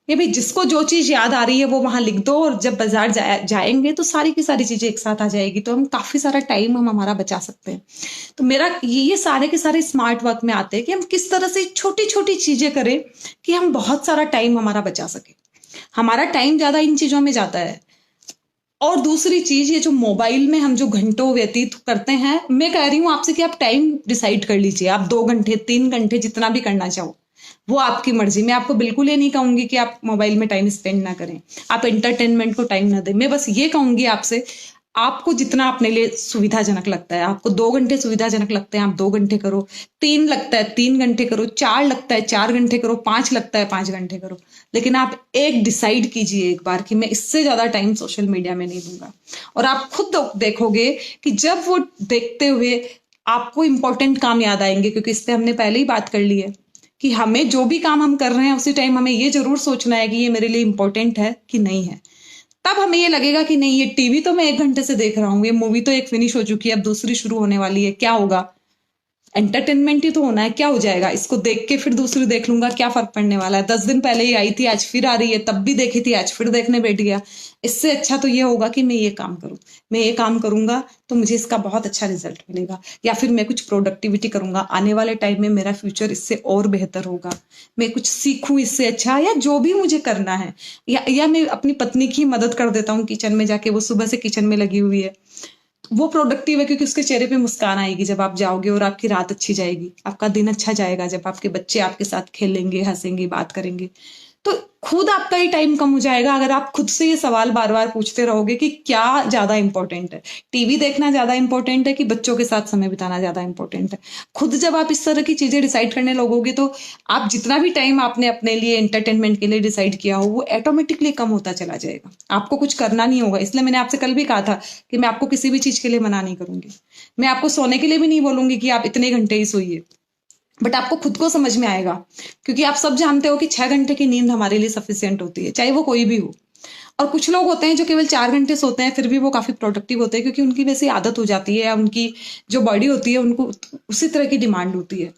ये भाई जिसको जो चीज याद आ रही है वो वहां लिख दो, और जब बाजार जाएंगे तो सारी की सारी चीजें एक साथ आ जाएगी, तो हम काफी सारा टाइम हम हमारा बचा सकते हैं। तो मेरा ये सारे के सारे स्मार्ट वर्क में आते हैं कि हम किस तरह से छोटी छोटी चीजें करें कि हम बहुत सारा टाइम हमारा बचा सके। हमारा टाइम ज्यादा इन चीजों में जाता है। और दूसरी चीज, ये जो मोबाइल में हम जो घंटों व्यतीत करते हैं, मैं कह रही हूँ आपसे कि आप टाइम डिसाइड कर लीजिए। आप 2 घंटे 3 घंटे जितना भी करना चाहो, वो आपकी मर्जी। मैं आपको बिल्कुल ये नहीं कहूंगी कि आप मोबाइल में टाइम स्पेंड ना करें, आप एंटरटेनमेंट को टाइम ना दें। मैं बस ये कहूंगी आपसे, आपको जितना अपने लिए सुविधाजनक लगता है, आपको 2 घंटे सुविधाजनक लगते हैं, आप 2 घंटे करो। 3 लगता है 3 घंटे करो, 4 लगता है 4 घंटे करो, 5 लगता है 5 घंटे करो। लेकिन आप एक डिसाइड कीजिए एक बार कि मैं इससे ज्यादा टाइम सोशल मीडिया में नहीं दूंगा। और आप खुद देखोगे कि जब वो देखते हुए आपको इंपॉर्टेंट काम याद आएंगे, क्योंकि इस पे हमने पहले ही बात कर ली है कि हमें जो भी काम हम कर रहे हैं उसी टाइम हमें ये जरूर सोचना है कि ये मेरे लिए इंपॉर्टेंट है कि नहीं है। तब हमें ये लगेगा कि नहीं, ये टीवी तो मैं 1 घंटे से देख रहा हूँ, ये मूवी तो एक फिनिश हो चुकी है, अब दूसरी शुरू होने वाली है, क्या होगा? एंटरटेनमेंट ही तो होना है, क्या हो जाएगा? इसको देख के फिर दूसरी देख लूंगा, क्या फर्क पड़ने वाला है? 10 दिन पहले ही आई थी, आज फिर आ रही है, तब भी देखी थी, आज फिर देखने बैठ गया। इससे अच्छा तो ये होगा कि मैं ये काम करूं, मैं ये काम करूंगा तो मुझे इसका बहुत अच्छा रिजल्ट मिलेगा, या फिर मैं कुछ प्रोडक्टिविटी करूंगा, आने वाले टाइम में मेरा फ्यूचर इससे और बेहतर होगा, मैं कुछ सीखूं इससे अच्छा, या जो भी मुझे करना है। या मैं अपनी पत्नी की मदद कर देता हूँ किचन में जाके, वो सुबह से किचन में लगी हुई है, वो प्रोडक्टिव है क्योंकि उसके चेहरे पे मुस्कान आएगी जब आप जाओगे, और आपकी रात अच्छी जाएगी, आपका दिन अच्छा जाएगा जब आपके बच्चे आपके साथ खेलेंगे, हंसेंगे, बात करेंगे। तो खुद आपका ही टाइम कम हो जाएगा अगर आप खुद से ये सवाल बार बार पूछते रहोगे कि क्या ज्यादा इंपॉर्टेंट है, टीवी देखना ज्यादा इंपॉर्टेंट है कि बच्चों के साथ समय बिताना ज्यादा इंपॉर्टेंट है। खुद जब आप इस तरह की चीजें डिसाइड करने लगोगे तो आप जितना भी टाइम आपने अपने लिए एंटरटेनमेंट के लिए डिसाइड किया हो, वो ऑटोमेटिकली कम होता चला जाएगा, आपको कुछ करना नहीं होगा। इसलिए मैंने आपसे कल भी कहा था कि मैं आपको किसी भी चीज के लिए मना नहीं करूंगी, मैं आपको सोने के लिए भी नहीं बोलूंगी कि आप इतने घंटे ही सोइए, बट आपको खुद को समझ में आएगा, क्योंकि आप सब जानते हो कि 6 घंटे की नींद हमारे लिए सफिशियंट होती है, चाहे वो कोई भी हो। और कुछ लोग होते हैं जो केवल 4 घंटे सोते हैं, फिर भी वो काफी प्रोडक्टिव होते हैं, क्योंकि उनकी वैसी आदत हो जाती है, या उनकी जो बॉडी होती है उनको उसी तरह की डिमांड होती है।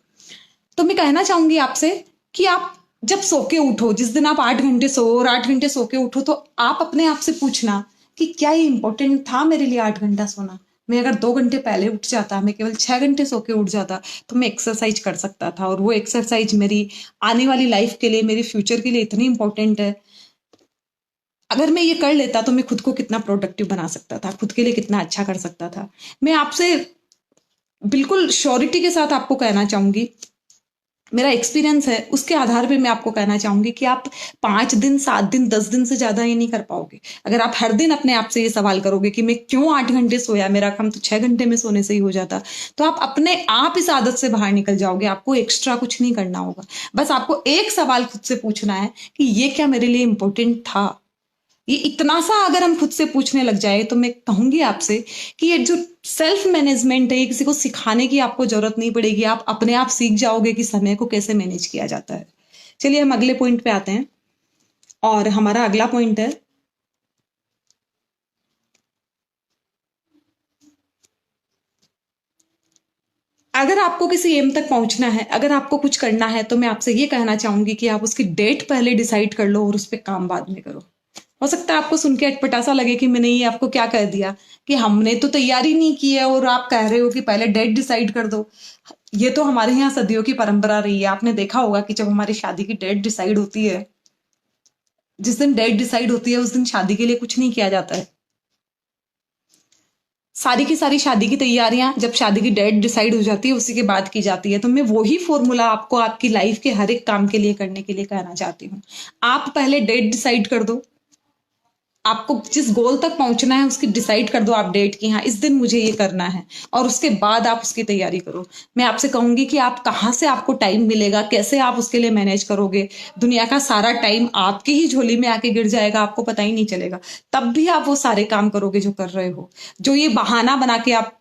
तो मैं कहना चाहूंगी आपसे कि आप जब सो के उठो, जिस दिन आप 8 घंटे सो और 8 घंटे सो के उठो, तो आप अपने आप से पूछना कि क्या ये इंपॉर्टेंट था मेरे लिए 8 घंटा सोना? मैं अगर 2 घंटे पहले उठ जाता, मैं केवल 6 घंटे सो के उठ जाता, तो मैं एक्सरसाइज कर सकता था, और वो एक्सरसाइज मेरी आने वाली लाइफ के लिए, मेरे फ्यूचर के लिए इतनी इंपॉर्टेंट है। अगर मैं ये कर लेता तो मैं खुद को कितना प्रोडक्टिव बना सकता था, खुद के लिए कितना अच्छा कर सकता था। मैं आपसे बिल्कुल श्योरिटी के साथ आपको कहना चाहूंगी, मेरा एक्सपीरियंस है उसके आधार पे मैं आपको कहना चाहूंगी कि आप 5 दिन, 7 दिन, 10 दिन से ज्यादा ये नहीं कर पाओगे। अगर आप हर दिन अपने आप से ये सवाल करोगे कि मैं क्यों 8 घंटे सोया, मेरा काम तो 6 घंटे में सोने से ही हो जाता, तो आप अपने आप इस आदत से बाहर निकल जाओगे। आपको एक्स्ट्रा कुछ नहीं करना होगा, बस आपको एक सवाल खुद से पूछना है कि ये क्या मेरे लिए इंपॉर्टेंट था। ये इतना सा अगर हम खुद से पूछने लग जाए, तो मैं कहूंगी आपसे कि ये जो सेल्फ मैनेजमेंट है, ये किसी को सिखाने की आपको जरूरत नहीं पड़ेगी, आप अपने आप सीख जाओगे कि समय को कैसे मैनेज किया जाता है। चलिए हम अगले पॉइंट पे आते हैं, और हमारा अगला पॉइंट है, अगर आपको किसी एम तक पहुंचना है, अगर आपको कुछ करना है, तो मैं आपसे ये कहना चाहूंगी कि आप उसकी डेट पहले डिसाइड कर लो और उस पर काम बाद में करो। हो सकता है आपको सुन के अटपटा लगे कि मैंने ये आपको क्या कह दिया, कि हमने तो तैयारी नहीं की है और आप कह रहे हो कि पहले डेट डिसाइड कर दो। ये तो हमारे यहाँ सदियों की परंपरा रही है। आपने देखा होगा कि जब हमारी शादी की डेट डिसाइड होती है, जिस दिन डेट डिसाइड होती है उस दिन शादी के लिए कुछ नहीं किया जाता है। सारी की सारी शादी की तैयारियां जब शादी की डेट डिसाइड हो जाती है उसी के बाद की जाती है। तो मैं वही फॉर्मूला आपको आपकी लाइफ के हर एक काम के लिए करने के लिए कहना चाहती हूँ। आप पहले डेट डिसाइड कर दो, आपको जिस गोल तक पहुंचना है उसकी डिसाइड कर दो आप डेट की, हाँ इस दिन मुझे ये करना है, और उसके बाद आप उसकी तैयारी करो। मैं आपसे कहूंगी कि आप कहाँ से आपको टाइम मिलेगा, कैसे आप उसके लिए मैनेज करोगे। दुनिया का सारा टाइम आपकी ही झोली में आके गिर जाएगा, आपको पता ही नहीं चलेगा। तब भी आप वो सारे काम करोगे जो कर रहे हो। जो ये बहाना बना के आप,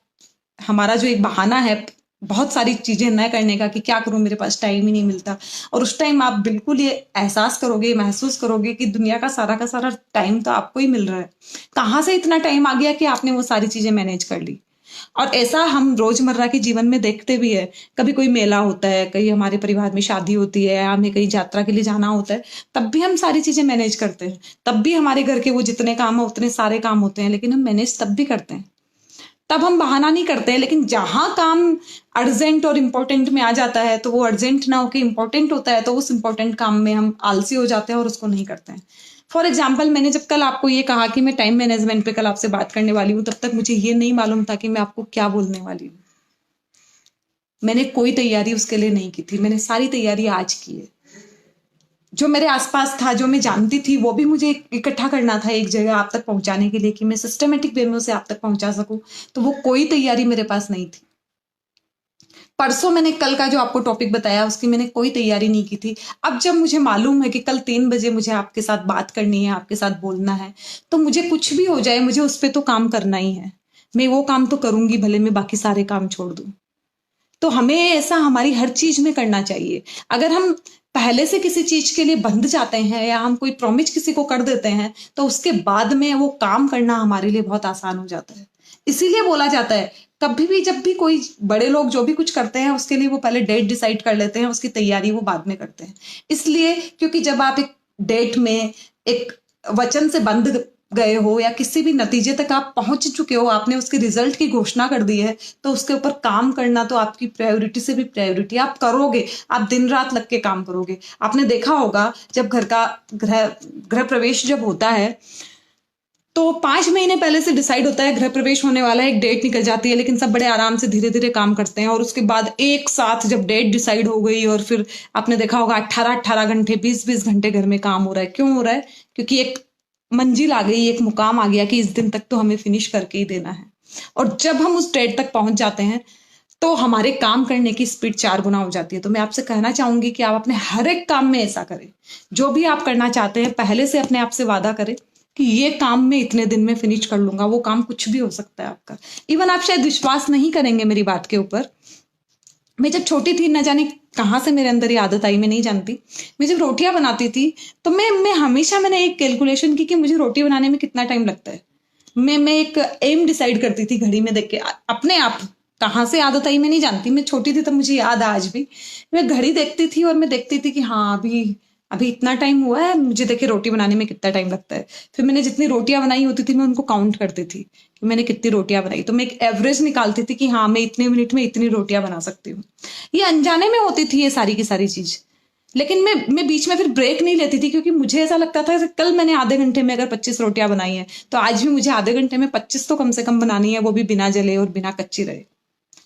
हमारा जो एक बहाना है बहुत सारी चीजें न करने का कि क्या करूं, मेरे पास टाइम ही नहीं मिलता, और उस टाइम आप बिल्कुल ये एहसास करोगे, महसूस करोगे कि दुनिया का सारा टाइम तो आपको ही मिल रहा है। कहाँ से इतना टाइम आ गया कि आपने वो सारी चीजें मैनेज कर ली। और ऐसा हम रोजमर्रा के जीवन में देखते भी है। कभी कोई मेला होता है, कहीं हमारे परिवार में शादी होती है, हमें कहीं यात्रा के लिए जाना होता है, तब भी हम सारी चीजें मैनेज करते हैं। तब भी हमारे घर के वो जितने काम है उतने सारे काम होते हैं, लेकिन हम मैनेज तब भी करते हैं। तब हम बहाना नहीं करते हैं। लेकिन जहां काम अर्जेंट और इम्पोर्टेंट में आ जाता है, तो वो अर्जेंट ना होकर इम्पोर्टेंट होता है, तो उस इम्पोर्टेंट काम में हम आलसी हो जाते हैं और उसको नहीं करते हैं। फॉर एग्जाम्पल, मैंने जब कल आपको ये कहा कि मैं टाइम मैनेजमेंट पे कल आपसे बात करने वाली हूँ, तब तक मुझे ये नहीं मालूम था कि मैं आपको क्या बोलने वाली हूँ। मैंने कोई तैयारी उसके लिए नहीं की थी, मैंने सारी तैयारी आज की है। जो मेरे आसपास था, जो मैं जानती थी, वो भी मुझे इकट्ठा करना था एक जगह आप तक पहुंचाने के लिए, कि मैं सिस्टमेटिक वे में उसे आप तक पहुंचा सकूं। तो वो कोई तैयारी मेरे पास नहीं थी। परसों मैंने कल का जो आपको टॉपिक बताया उसकी मैंने कोई तैयारी नहीं की थी। अब जब मुझे मालूम है कि कल 3 बजे मुझे आपके साथ बात करनी है, आपके साथ बोलना है, तो मुझे कुछ भी हो जाए, मुझे उस पर तो काम करना ही है। मैं वो काम तो करूंगी, भले मैं बाकी सारे काम छोड़ दूं। तो हमें ऐसा हमारी हर चीज में करना चाहिए। अगर हम पहले से किसी चीज के लिए बंध जाते हैं या हम कोई प्रॉमिस किसी को कर देते हैं तो उसके बाद में वो काम करना हमारे लिए बहुत आसान हो जाता है। इसीलिए बोला जाता है कभी भी जब भी कोई बड़े लोग जो भी कुछ करते हैं उसके लिए वो पहले डेट डिसाइड कर लेते हैं, उसकी तैयारी वो बाद में करते हैं। इसलिए क्योंकि जब आप एक डेट में एक वचन से बंध गए हो या किसी भी नतीजे तक आप पहुंच चुके हो, आपने उसके रिजल्ट की घोषणा कर दी है, तो उसके ऊपर काम करना तो आपकी प्रायोरिटी से भी प्रायोरिटी। आप करोगे, आप दिन रात लग के काम करोगे। आपने देखा होगा जब घर का गृह प्रवेश जब होता है तो 5 महीने पहले से डिसाइड होता है गृह प्रवेश होने वाला है, एक डेट निकल जाती है, लेकिन सब बड़े आराम से धीरे धीरे काम करते हैं। और उसके बाद एक साथ जब डेट डिसाइड हो गई और फिर आपने देखा होगा 18-18 घंटे 20-20 घंटे घर में काम हो रहा है। क्यों हो रहा है? क्योंकि एक मंजिल आ गई, एक मुकाम आ गया कि इस दिन तक तो हमें फिनिश करके ही देना है। और जब हम उस डेट तक पहुंच जाते हैं तो हमारे काम करने की स्पीड 4 गुना हो जाती है। तो मैं आपसे कहना चाहूंगी कि आप अपने हर एक काम में ऐसा करें। जो भी आप करना चाहते हैं पहले से अपने आप से वादा करें कि ये काम मैं इतने दिन में फिनिश कर लूंगा। वो काम कुछ भी हो सकता है आपका। इवन आप शायद विश्वास नहीं करेंगे मेरी बात के ऊपर। मैं जब छोटी थी, न जाने कहाँ से मेरे अंदर ये आदत आई, मैं नहीं जानती। मैं जब रोटियां बनाती थी तो मैं हमेशा मैंने एक कैलकुलेशन की कि मुझे रोटी बनाने में कितना टाइम लगता है। मैं एक एम डिसाइड करती थी घड़ी में देख के। अपने आप कहाँ से आदत आई मैं नहीं जानती। मैं छोटी थी तब मुझे याद है आज भी। मैं घड़ी देखती थी और मैं देखती थी कि हाँ अभी अभी इतना टाइम हुआ है, मुझे देखिए रोटी बनाने में कितना टाइम लगता है। फिर मैंने जितनी रोटियां बनाई होती थी मैं उनको काउंट करती थी कि मैंने कितनी रोटियां बनाई। तो मैं एक एवरेज निकालती थी कि हाँ मैं इतने मिनट में इतनी रोटियां बना सकती हूँ। ये अनजाने में होती थी ये सारी की सारी चीज। लेकिन मैं बीच में फिर ब्रेक नहीं लेती थी, क्योंकि मुझे ऐसा लगता था कि कल मैंने आधे घंटे में अगर 25 रोटियां बनाई है तो आज भी मुझे आधे घंटे में 25 तो कम से कम बनानी है, वो भी बिना जले और बिना कच्ची रहे।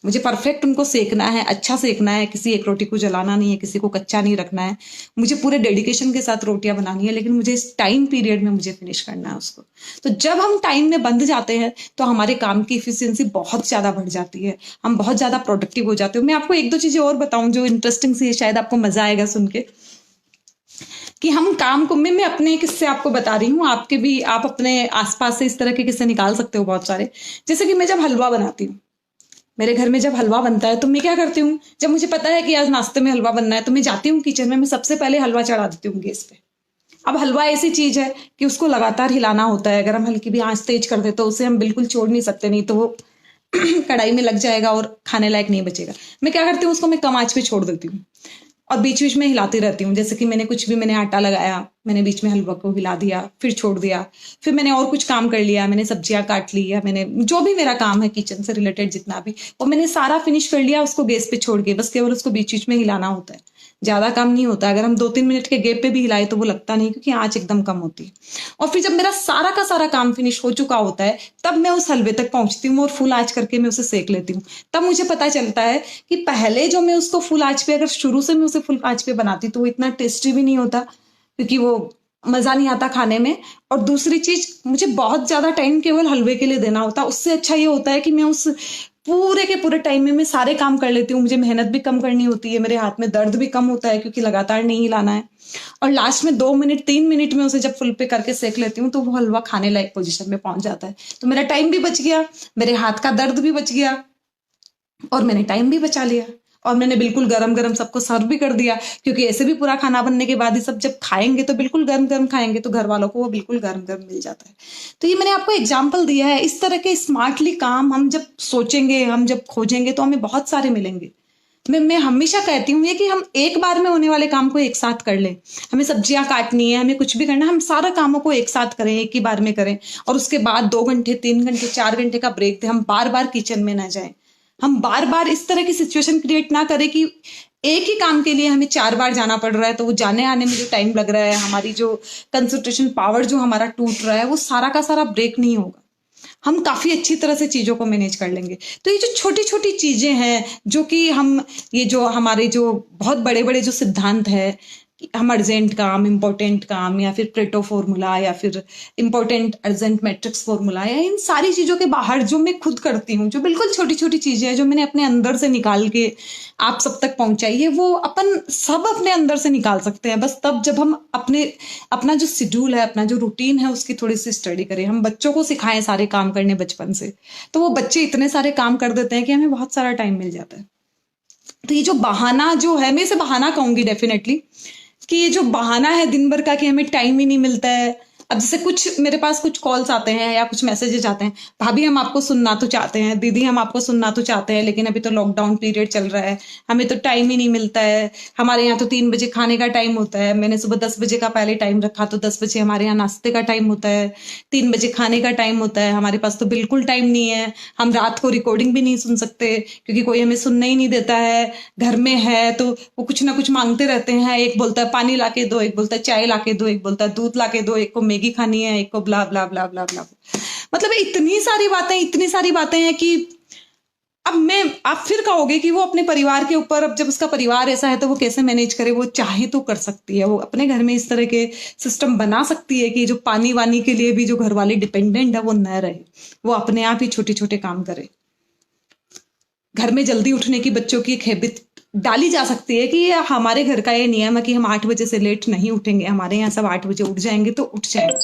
मुझे परफेक्ट उनको सेकना है, अच्छा सेकना है, किसी एक रोटी को जलाना नहीं है, किसी को कच्चा नहीं रखना है। मुझे पूरे डेडिकेशन के साथ रोटियां बनानी है, लेकिन मुझे इस टाइम पीरियड में मुझे फिनिश करना है उसको। तो जब हम टाइम में बंध जाते हैं तो हमारे काम की इफिशियंसी बहुत ज्यादा बढ़ जाती है, हम बहुत ज्यादा प्रोडक्टिव हो जाते हैं। मैं आपको एक दो चीजें और बताऊं जो इंटरेस्टिंग सी है, शायद आपको मजा आएगा सुन के कि हम काम को मैं अपने किस्से आपको बता रही हूँ। आपके भी आप अपने आसपास से इस तरह के किस्से निकाल सकते हो बहुत सारे। जैसे कि मैं जब हलवा बनाती हूँ, मेरे घर में जब हलवा बनता है तो मैं क्या करती हूँ, जब मुझे पता है कि आज नाश्ते में हलवा बनना है तो मैं जाती हूँ किचन में, मैं सबसे पहले हलवा चढ़ा देती हूँ गैस पे। अब हलवा ऐसी चीज है कि उसको लगातार हिलाना होता है। अगर हम हल्की भी आंच तेज कर दे तो उसे हम बिल्कुल छोड़ नहीं सकते, नहीं तो वो कढ़ाई में लग जाएगा और खाने लायक नहीं बचेगा। मैं क्या करती हूँ, उसको मैं कम आंच पे छोड़ देती हूँ और बीच बीच में हिलाती रहती हूँ। जैसे कि मैंने आटा लगाया, मैंने बीच में हलवा को हिला दिया, फिर छोड़ दिया, फिर मैंने और कुछ काम कर लिया, मैंने सब्जियां काट ली, या मैंने जो भी मेरा काम है किचन से रिलेटेड जितना भी, वो मैंने सारा फिनिश कर लिया उसको गैस पे छोड़ के। बस केवल उसको बीच बीच में हिलाना होता है, ज्यादा काम नहीं होता। अगर हम 2-3 मिनट के गैप पे भी हिलाए तो वो लगता नहीं, क्योंकि आंच एकदम कम होती है। और फिर जब मेरा सारा का सारा काम फिनिश हो चुका होता है तब मैं उस हलवे तक पहुंचती हूँ और फुल आंच करके मैं उसे सेक लेती हूँ। तब मुझे पता चलता है कि पहले जो मैं उसको फुल आंच पे, अगर शुरू से मैं उसे फुल आंच पे बनाती तो वो इतना टेस्टी भी नहीं होता, क्योंकि वो मजा नहीं आता खाने में। और दूसरी चीज, मुझे बहुत ज्यादा टाइम केवल हलवे के लिए देना होता। उससे अच्छा ये होता है कि मैं उस पूरे के पूरे टाइम में मैं सारे काम कर लेती हूँ। मुझे मेहनत भी कम करनी होती है, मेरे हाथ में दर्द भी कम होता है क्योंकि लगातार नहीं हिलाना है। और लास्ट में 2 मिनट 3 मिनट में उसे जब फुल पे करके सेक लेती हूँ तो वो हलवा खाने लायक पोजीशन में पहुंच जाता है। तो मेरा टाइम भी बच गया, मेरे हाथ का दर्द भी बच गया और मैंने टाइम भी बचा लिया। और मैंने बिल्कुल गरम गरम सबको सर्व भी कर दिया, क्योंकि ऐसे भी पूरा खाना बनने के बाद ही सब जब खाएंगे तो बिल्कुल गरम गरम खाएंगे, तो घर वालों को वो बिल्कुल गरम गरम मिल जाता है। तो ये मैंने आपको एग्जाम्पल दिया है। इस तरह के स्मार्टली काम हम जब सोचेंगे, हम जब खोजेंगे तो हमें बहुत सारे मिलेंगे। मैं हमेशा कहती हूँ ये कि हम एक बार में होने वाले काम को एक साथ कर लें। हमें सब्जियां काटनी है, हमें कुछ भी करना है, हम सारा कामों को एक साथ करें, एक ही बार में करें। और उसके बाद 2 घंटे 3 घंटे 4 घंटे का ब्रेक दें। हम बार बार किचन में ना जाएं, हम बार बार इस तरह की सिचुएशन क्रिएट ना करें कि एक ही काम के लिए हमें 4 बार जाना पड़ रहा है। तो वो जाने आने में जो टाइम लग रहा है, हमारी जो कंसंट्रेशन पावर जो हमारा टूट रहा है, वो सारा का सारा ब्रेक नहीं होगा। हम काफी अच्छी तरह से चीजों को मैनेज कर लेंगे। तो ये जो छोटी छोटी चीजें हैं जो कि हम, ये जो हमारे जो बहुत बड़े बड़े जो सिद्धांत है, हम अर्जेंट काम, इंपॉर्टेंट काम, या फिर प्रेटो फॉर्मूला, या फिर इंपॉर्टेंट अर्जेंट मैट्रिक्स फॉर्मूला, या इन सारी चीजों के बाहर जो मैं खुद करती हूँ, जो बिल्कुल छोटी छोटी चीजें हैं जो मैंने अपने अंदर से निकाल के आप सब तक पहुंचाई है, वो अपन सब अपने अंदर से निकाल सकते हैं बस तब जब हम अपना जो शेड्यूल है, अपना जो रूटीन है, उसकी थोड़ी सी स्टडी करें। हम बच्चों को सिखाएं सारे काम करने बचपन से, तो वो बच्चे इतने सारे काम कर देते हैं कि हमें बहुत सारा टाइम मिल जाता है। तो ये जो बहाना जो है, मैं इसे बहाना कहूंगी डेफिनेटली, कि ये जो बहाना है दिन भर का कि हमें टाइम ही नहीं मिलता है। अब जैसे कुछ मेरे पास कुछ कॉल्स आते हैं या कुछ मैसेजेस आते हैं, भाभी हम आपको सुनना तो चाहते हैं, दीदी हम आपको सुनना तो चाहते हैं, लेकिन अभी तो लॉकडाउन पीरियड चल रहा है, हमें तो टाइम ही नहीं मिलता है। हमारे यहाँ तो 3 बजे खाने का टाइम होता है, मैंने सुबह 10 बजे का पहले टाइम रखा, तो 10 बजे हमारे यहाँ नाश्ते का टाइम होता है, 3 बजे खाने का टाइम होता है, हमारे पास तो बिल्कुल टाइम नहीं है। हम रात को रिकॉर्डिंग भी नहीं सुन सकते क्योंकि कोई हमें सुनने ही नहीं देता है। घर में है तो वो कुछ ना कुछ मांगते रहते हैं, एक बोलता है पानी लाके दो, एक बोलता है चाय लाके दो, एक बोलता है दूध लाके दो, एक को मैगी खानी है, एक को ब्ला ब्ला ब्ला ब्ला ब्ला। मतलब इतनी सारी बातें हैं कि अब मैं, आप फिर कहोगे कि वो अपने परिवार के ऊपर, अब जब उसका परिवार ऐसा है तो वो कैसे मैनेज करे। वो चाहे तो कर सकती है, वो अपने घर में इस तरह के सिस्टम बना सकती है कि जो पानी वानी के लिए भी जो घर वाले डिपेंडेंट है वो न रहे, वो अपने आप ही छोटे छोटे काम करे। घर में जल्दी उठने की बच्चों की एक हैबिट डाली जा सकती है कि हमारे घर का ये नियम है कि हम 8 बजे से लेट नहीं उठेंगे, हमारे यहाँ सब 8 बजे उठ जाएंगे तो उठ जाएंगे,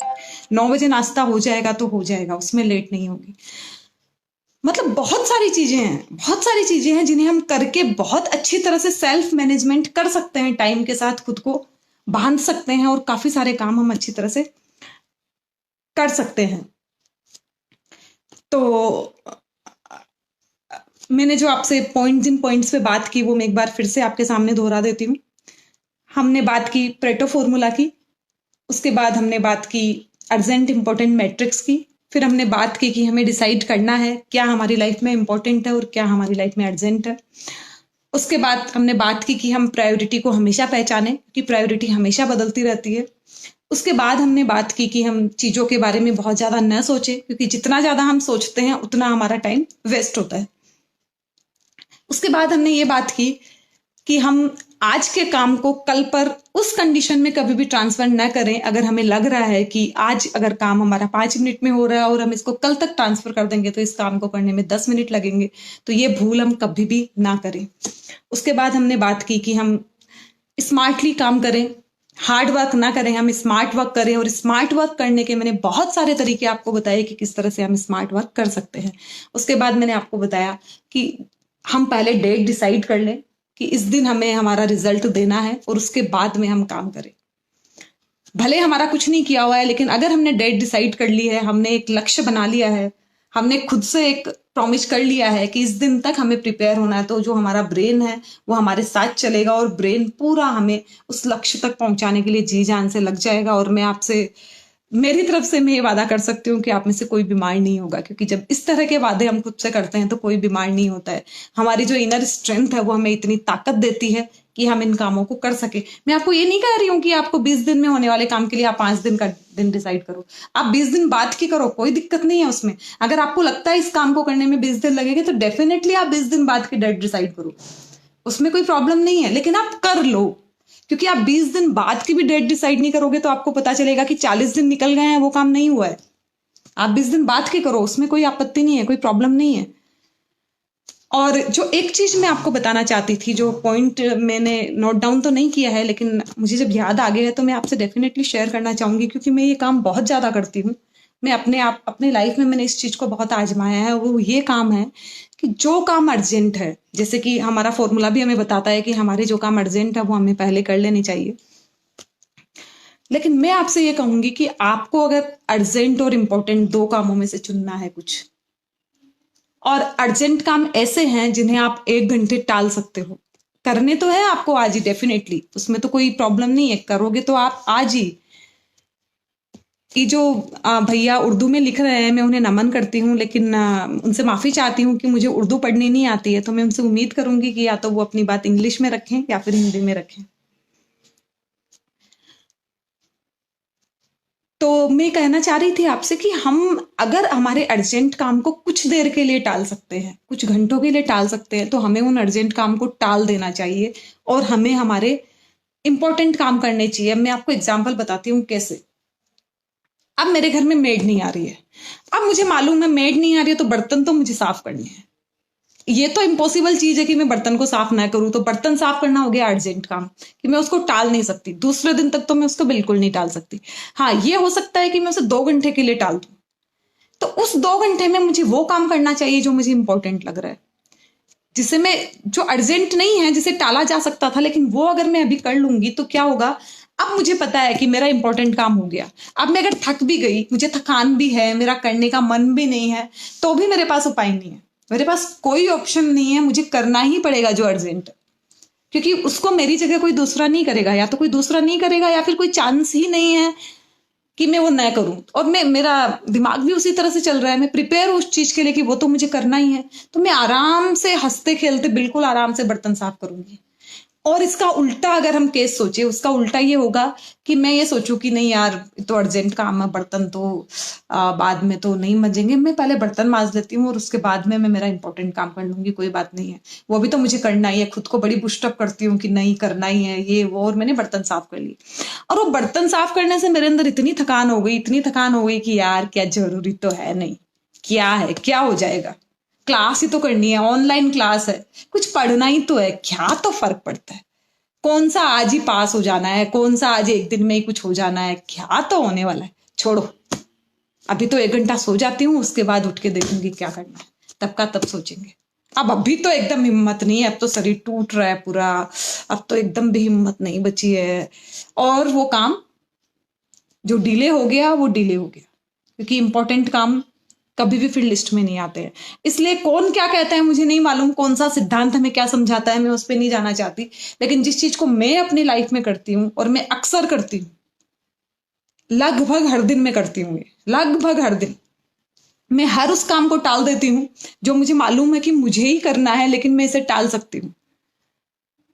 9 बजे नाश्ता हो जाएगा तो हो जाएगा, उसमें लेट नहीं होगी। मतलब बहुत सारी चीजें हैं जिन्हें हम करके बहुत अच्छी तरह से सेल्फ मैनेजमेंट कर सकते हैं, टाइम के साथ खुद को बांध सकते हैं और काफी सारे काम हम अच्छी तरह से कर सकते हैं। तो मैंने जो आपसे जिन पॉइंट्स पे बात की वो मैं एक बार फिर से आपके सामने दोहरा देती हूँ। हमने बात की प्रेटो फॉर्मूला की, उसके बाद हमने बात की अर्जेंट इंपॉर्टेंट मैट्रिक्स की, फिर हमने बात की कि हमें डिसाइड करना है क्या हमारी लाइफ में इंपॉर्टेंट है और क्या हमारी लाइफ में अर्जेंट है। उसके बाद हमने बात की कि हम प्रायोरिटी को हमेशा पहचानें कि प्रायोरिटी हमेशा बदलती रहती है। उसके बाद हमने बात की कि हम चीज़ों के बारे में बहुत ज़्यादा न सोचें, क्योंकि जितना ज़्यादा हम सोचते हैं उतना हमारा टाइम वेस्ट होता है। उसके बाद हमने ये बात की कि हम आज के काम को कल पर उस कंडीशन में कभी भी ट्रांसफर न करें। अगर हमें लग रहा है कि आज अगर काम हमारा 5 मिनट में हो रहा है और हम इसको कल तक ट्रांसफर कर देंगे तो इस काम को करने में 10 मिनट लगेंगे, तो ये भूल हम कभी भी ना करें। उसके बाद हमने बात की कि हम स्मार्टली काम करें, हार्ड वर्क ना करें, हम स्मार्ट वर्क करें। और स्मार्ट वर्क करने के मैंने बहुत सारे तरीके आपको बताए कि किस तरह से हम स्मार्ट वर्क कर सकते हैं। उसके बाद मैंने आपको बताया कि हम पहले डेट डिसाइड कर लें कि इस दिन हमें हमारा रिजल्ट देना है और उसके बाद में हम काम करें। भले हमारा कुछ नहीं किया हुआ है, लेकिन अगर हमने डेट डिसाइड कर ली है, हमने एक लक्ष्य बना लिया है, हमने खुद से एक प्रॉमिस कर लिया है कि इस दिन तक हमें प्रिपेयर होना है, तो जो हमारा ब्रेन है वो हमारे साथ चलेगा और ब्रेन पूरा हमें उस लक्ष्य तक पहुंचाने के लिए जी जान से लग जाएगा। और मैं आपसे, मेरी तरफ से मैं ये वादा कर सकती हूँ कि आप में से कोई बीमार नहीं होगा, क्योंकि जब इस तरह के वादे हम खुद से करते हैं तो कोई बीमार नहीं होता है। हमारी जो इनर स्ट्रेंथ है वो हमें इतनी ताकत देती है कि हम इन कामों को कर सके। मैं आपको ये नहीं कह रही हूँ कि आपको 20 दिन में होने वाले काम के लिए आप 5 दिन का दिन डिसाइड करो, आप 20 दिन बाद की करो, कोई दिक्कत नहीं है उसमें। अगर आपको लगता है इस काम को करने में 20 दिन लगेंगे तो डेफिनेटली आप 20 दिन बाद की डेट डिसाइड करो, उसमें कोई प्रॉब्लम नहीं है, लेकिन आप कर लो। क्योंकि आप 20 दिन बाद की भी डेट डिसाइड नहीं करोगे तो आपको पता चलेगा कि 40 दिन निकल गए हैं, वो काम नहीं हुआ है। आप 20 दिन बाद के करो, उसमें कोई आपत्ति नहीं है, कोई प्रॉब्लम नहीं है। और जो एक चीज मैं आपको बताना चाहती थी, जो पॉइंट मैंने नोट डाउन तो नहीं किया है लेकिन मुझे जब याद आ गया है तो मैं आपसे डेफिनेटली शेयर करना चाहूंगी, क्योंकि मैं ये काम बहुत ज्यादा करती हूँ। मैं अपने लाइफ में मैंने इस चीज को बहुत आजमाया है। वो ये काम है कि जो काम अर्जेंट है, जैसे कि हमारा फॉर्मूला भी हमें बताता है कि हमारे जो काम अर्जेंट है वो हमें पहले कर लेने चाहिए। लेकिन मैं आपसे ये कहूंगी कि आपको अगर अर्जेंट और इम्पोर्टेंट 2 कामों में से चुनना है कुछ, और अर्जेंट काम ऐसे हैं जिन्हें आप 1 घंटे टाल सकते हो, करने तो है आपको आज ही, डेफिनेटली उसमें तो कोई प्रॉब्लम नहीं है, करोगे तो आप आज ही। ये जो भैया उर्दू में लिख रहे हैं, मैं उन्हें नमन करती हूँ, लेकिन उनसे माफी चाहती हूँ कि मुझे उर्दू पढ़नी नहीं आती है। तो मैं उनसे उम्मीद करूंगी कि या तो वो अपनी बात इंग्लिश में रखें या फिर हिंदी में रखें। तो मैं कहना चाह रही थी आपसे कि हम अगर हमारे अर्जेंट काम को कुछ देर के लिए टाल सकते हैं, कुछ घंटों के लिए टाल सकते हैं, तो हमें उन अर्जेंट काम को टाल देना चाहिए और हमें हमारे इंपॉर्टेंट काम करने चाहिए। मैं आपको एग्जाम्पल बताती हूँ कैसे। अब मेरे घर में मेड नहीं आ रही है, अब मुझे मालूम है मेड नहीं आ रही है तो बर्तन तो मुझे साफ करने हैं। ये तो इम्पॉसिबल चीज है कि मैं बर्तन को साफ ना करूं, तो बर्तन साफ करना हो गया अर्जेंट काम कि मैं उसको टाल नहीं सकती। दूसरे दिन तक तो मैं उसको बिल्कुल नहीं टाल सकती। हाँ, ये हो सकता है कि मैं उसे 2 घंटे के लिए टाल दूं, तो उस 2 घंटे में मुझे वो काम करना चाहिए जो मुझे इंपॉर्टेंट लग रहा है। जिसे मैं, जो अर्जेंट नहीं है, जिसे टाला जा सकता था, लेकिन वो अगर मैं अभी कर लूंगी तो क्या होगा, अब मुझे पता है कि मेरा इंपॉर्टेंट काम हो गया। अब मैं अगर थक भी गई, मुझे थकान भी है, मेरा करने का मन भी नहीं है, तो भी मेरे पास उपाय नहीं है, मेरे पास कोई ऑप्शन नहीं है, मुझे करना ही पड़ेगा जो अर्जेंट है। क्योंकि उसको मेरी जगह कोई दूसरा नहीं करेगा, या तो कोई दूसरा नहीं करेगा या फिर कोई चांस ही नहीं है कि मैं वो न करूं। और मेरा दिमाग भी उसी तरह से चल रहा है, मैं प्रिपेयर हूं उस चीज के लिए कि वो तो मुझे करना ही है, तो मैं आराम से हंसते खेलते बिल्कुल आराम से बर्तन साफ करूंगी। और इसका उल्टा अगर हम केस सोचे, उसका उल्टा ये होगा कि मैं ये सोचूं कि नहीं यार, तो अर्जेंट काम है, बर्तन तो बाद में तो नहीं मंजेंगे, मैं पहले बर्तन मांज लेती हूँ और उसके बाद में मैं मेरा इंपॉर्टेंट काम कर लूंगी, कोई बात नहीं है, वो भी तो मुझे करना ही है। खुद को बड़ी बुस्टअप करती हूँ कि नहीं करना ही है ये वो, और मैंने बर्तन साफ कर ली। और वो बर्तन साफ करने से मेरे अंदर इतनी थकान हो गई, इतनी थकान हो गई कि यार क्या जरूरी तो है नहीं, क्या है, क्या हो जाएगा, क्लास ही तो करनी है, ऑनलाइन क्लास है, कुछ पढ़ना ही तो है, क्या तो फर्क पड़ता है, कौन सा आज ही पास हो जाना है, कौन सा आज एक दिन में ही कुछ हो जाना है, क्या तो होने वाला है, छोड़ो, अभी तो 1 घंटा सो जाती हूँ, उसके बाद उठ के देखूंगी क्या करना है, तब का तब सोचेंगे। अब अभी तो एकदम हिम्मत नहीं है, अब तो शरीर टूट रहा है पूरा, अब तो एकदम भी हिम्मत नहीं बची है। और वो काम जो डिले हो गया वो डिले हो गया, क्योंकि इंपॉर्टेंट काम कभी भी फिर लिस्ट में नहीं आते हैं। इसलिए कौन क्या कहता है मुझे नहीं मालूम, कौन सा सिद्धांत हमें क्या समझाता है, मैं उस पर नहीं जाना चाहती, लेकिन जिस चीज को मैं अपनी लाइफ में करती हूँ, और मैं अक्सर करती हूँ, लगभग हर दिन मैं करती हूँ, लगभग हर दिन मैं हर उस काम को टाल देती हूँ जो मुझे मालूम है कि मुझे ही करना है, लेकिन मैं इसे टाल सकती हूँ।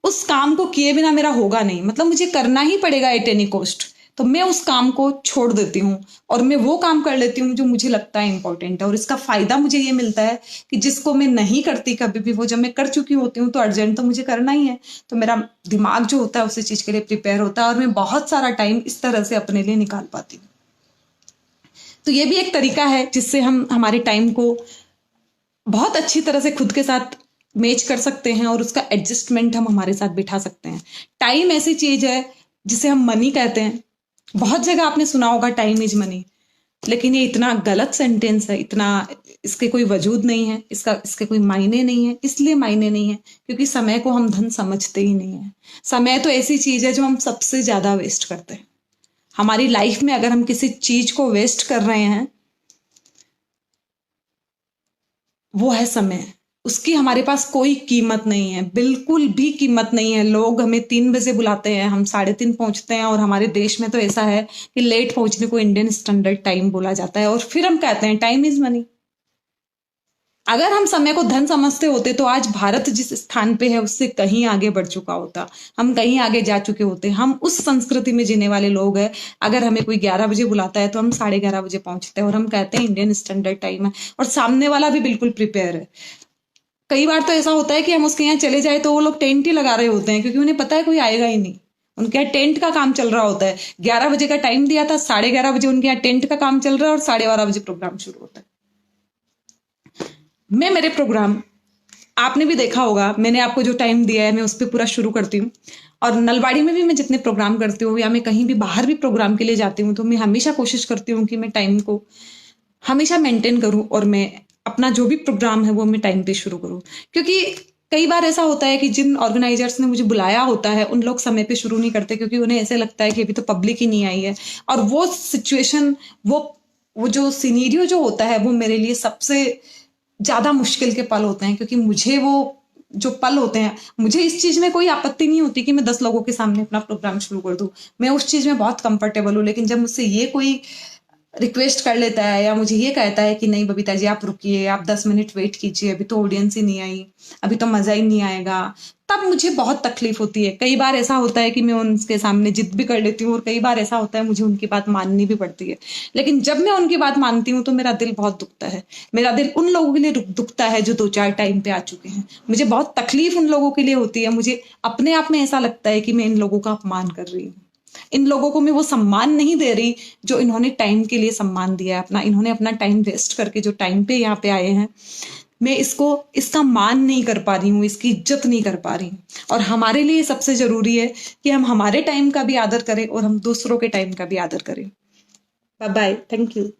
उस काम को किए बिना मेरा होगा नहीं, मतलब मुझे करना ही पड़ेगा एट एनी कॉस्ट, तो मैं उस काम को छोड़ देती हूँ और मैं वो काम कर लेती हूँ जो मुझे लगता है इंपॉर्टेंट है। और इसका फायदा मुझे ये मिलता है कि जिसको मैं नहीं करती कभी भी, वो जब मैं कर चुकी होती हूँ तो अर्जेंट तो मुझे करना ही है, तो मेरा दिमाग जो होता है उसी चीज के लिए प्रिपेयर होता है, और मैं बहुत सारा टाइम इस तरह से अपने लिए निकाल पाती हूँ। तो ये भी एक तरीका है जिससे हम हमारे टाइम को बहुत अच्छी तरह से खुद के साथ मैच कर सकते हैं, और उसका एडजस्टमेंट हम हमारे साथ बिठा सकते हैं। टाइम ऐसी चीज है जिसे हम मनी कहते हैं, बहुत जगह आपने सुना होगा टाइम इज मनी, लेकिन ये इतना गलत सेंटेंस है, इतना इसके कोई वजूद नहीं है, इसके कोई मायने नहीं है। इसलिए मायने नहीं है क्योंकि समय को हम धन समझते ही नहीं है। समय तो ऐसी चीज है जो हम सबसे ज्यादा वेस्ट करते हैं हमारी लाइफ में। अगर हम किसी चीज को वेस्ट कर रहे हैं, वो है समय, उसकी हमारे पास कोई कीमत नहीं है, बिल्कुल भी कीमत नहीं है। लोग हमें 3 बजे बुलाते हैं, हम 3:30 पहुंचते हैं, और हमारे देश में तो ऐसा है कि लेट पहुंचने को इंडियन स्टैंडर्ड टाइम बोला जाता है, और फिर हम कहते हैं टाइम इज मनी। अगर हम समय को धन समझते होते तो आज भारत जिस स्थान पे है उससे कहीं आगे बढ़ चुका होता, हम कहीं आगे जा चुके होते। हम उस संस्कृति में जीने वाले लोग हैं। अगर हमें कोई 11 बजे बुलाता है तो हम 11:30 बजे पहुंचते हैं, और हम कहते हैं इंडियन स्टैंडर्ड टाइम है, और सामने वाला भी बिल्कुल प्रिपेयर है। कई बार तो ऐसा होता है कि हम उसके यहाँ चले जाए तो वो लोग टेंट ही लगा रहे होते हैं, क्योंकि उन्हें पता है कोई आएगा ही नहीं। उनके यहाँ टेंट का काम चल रहा होता है, 11 बजे का टाइम दिया था, 11:30 बजे उनके यहाँ टेंट का काम चल रहा है, और 12:30 बजे प्रोग्राम शुरू होता है। मैं मेरे प्रोग्राम, आपने भी देखा होगा, मैंने आपको जो टाइम दिया है मैं उस पर पूरा शुरू करती हूँ। और नलबाड़ी में भी मैं जितने प्रोग्राम करती हूँ, या मैं कहीं भी बाहर भी प्रोग्राम के लिए जाती हूँ, तो मैं हमेशा कोशिश करती हूँ कि मैं टाइम को हमेशा मेंटेन करूँ, और मैं अपना जो भी प्रोग्राम है वो मैं टाइम पे शुरू करूँ। क्योंकि कई बार ऐसा होता है कि जिन ऑर्गेनाइजर्स ने मुझे बुलाया होता है उन लोग समय पे शुरू नहीं करते, क्योंकि उन्हें ऐसे लगता है कि अभी तो पब्लिक ही नहीं आई है। और वो सिचुएशन, वो जो सिनेरियो जो होता है वो मेरे लिए सबसे ज्यादा मुश्किल के पल होते हैं, क्योंकि मुझे वो जो पल होते हैं, मुझे इस चीज में कोई आपत्ति नहीं होती कि मैं 10 लोगों के सामने अपना प्रोग्राम शुरू कर दूं, मैं उस चीज में बहुत कंफर्टेबल हूँ। लेकिन जब मुझसे ये कोई रिक्वेस्ट कर लेता है, या मुझे ये कहता है कि नहीं बबीता जी आप रुकिए, आप 10 मिनट वेट कीजिए, अभी तो ऑडियंस ही नहीं आई, अभी तो मजा ही नहीं आएगा, तब मुझे बहुत तकलीफ होती है। कई बार ऐसा होता है कि मैं उनके सामने जिद भी कर लेती हूँ, और कई बार ऐसा होता है मुझे उनकी बात माननी भी पड़ती है। लेकिन जब मैं उनकी बात मानती हूँ तो मेरा दिल बहुत दुखता है। मेरा दिल उन लोगों के लिए दुखता है जो 2-4 टाइम पे आ चुके हैं। मुझे बहुत तकलीफ उन लोगों के लिए होती है। मुझे अपने आप में ऐसा लगता है कि मैं इन लोगों का अपमान कर रही हूँ, इन लोगों को मैं वो सम्मान नहीं दे रही जो इन्होंने टाइम के लिए सम्मान दिया है अपना। इन्होंने अपना टाइम वेस्ट करके जो टाइम पे यहाँ पे आए हैं, मैं इसका मान नहीं कर पा रही हूँ, इसकी इज्जत नहीं कर पा रही हूँ। और हमारे लिए सबसे जरूरी है कि हम हमारे टाइम का भी आदर करें और हम दूसरों के टाइम का भी आदर करें। Bye bye, thank you.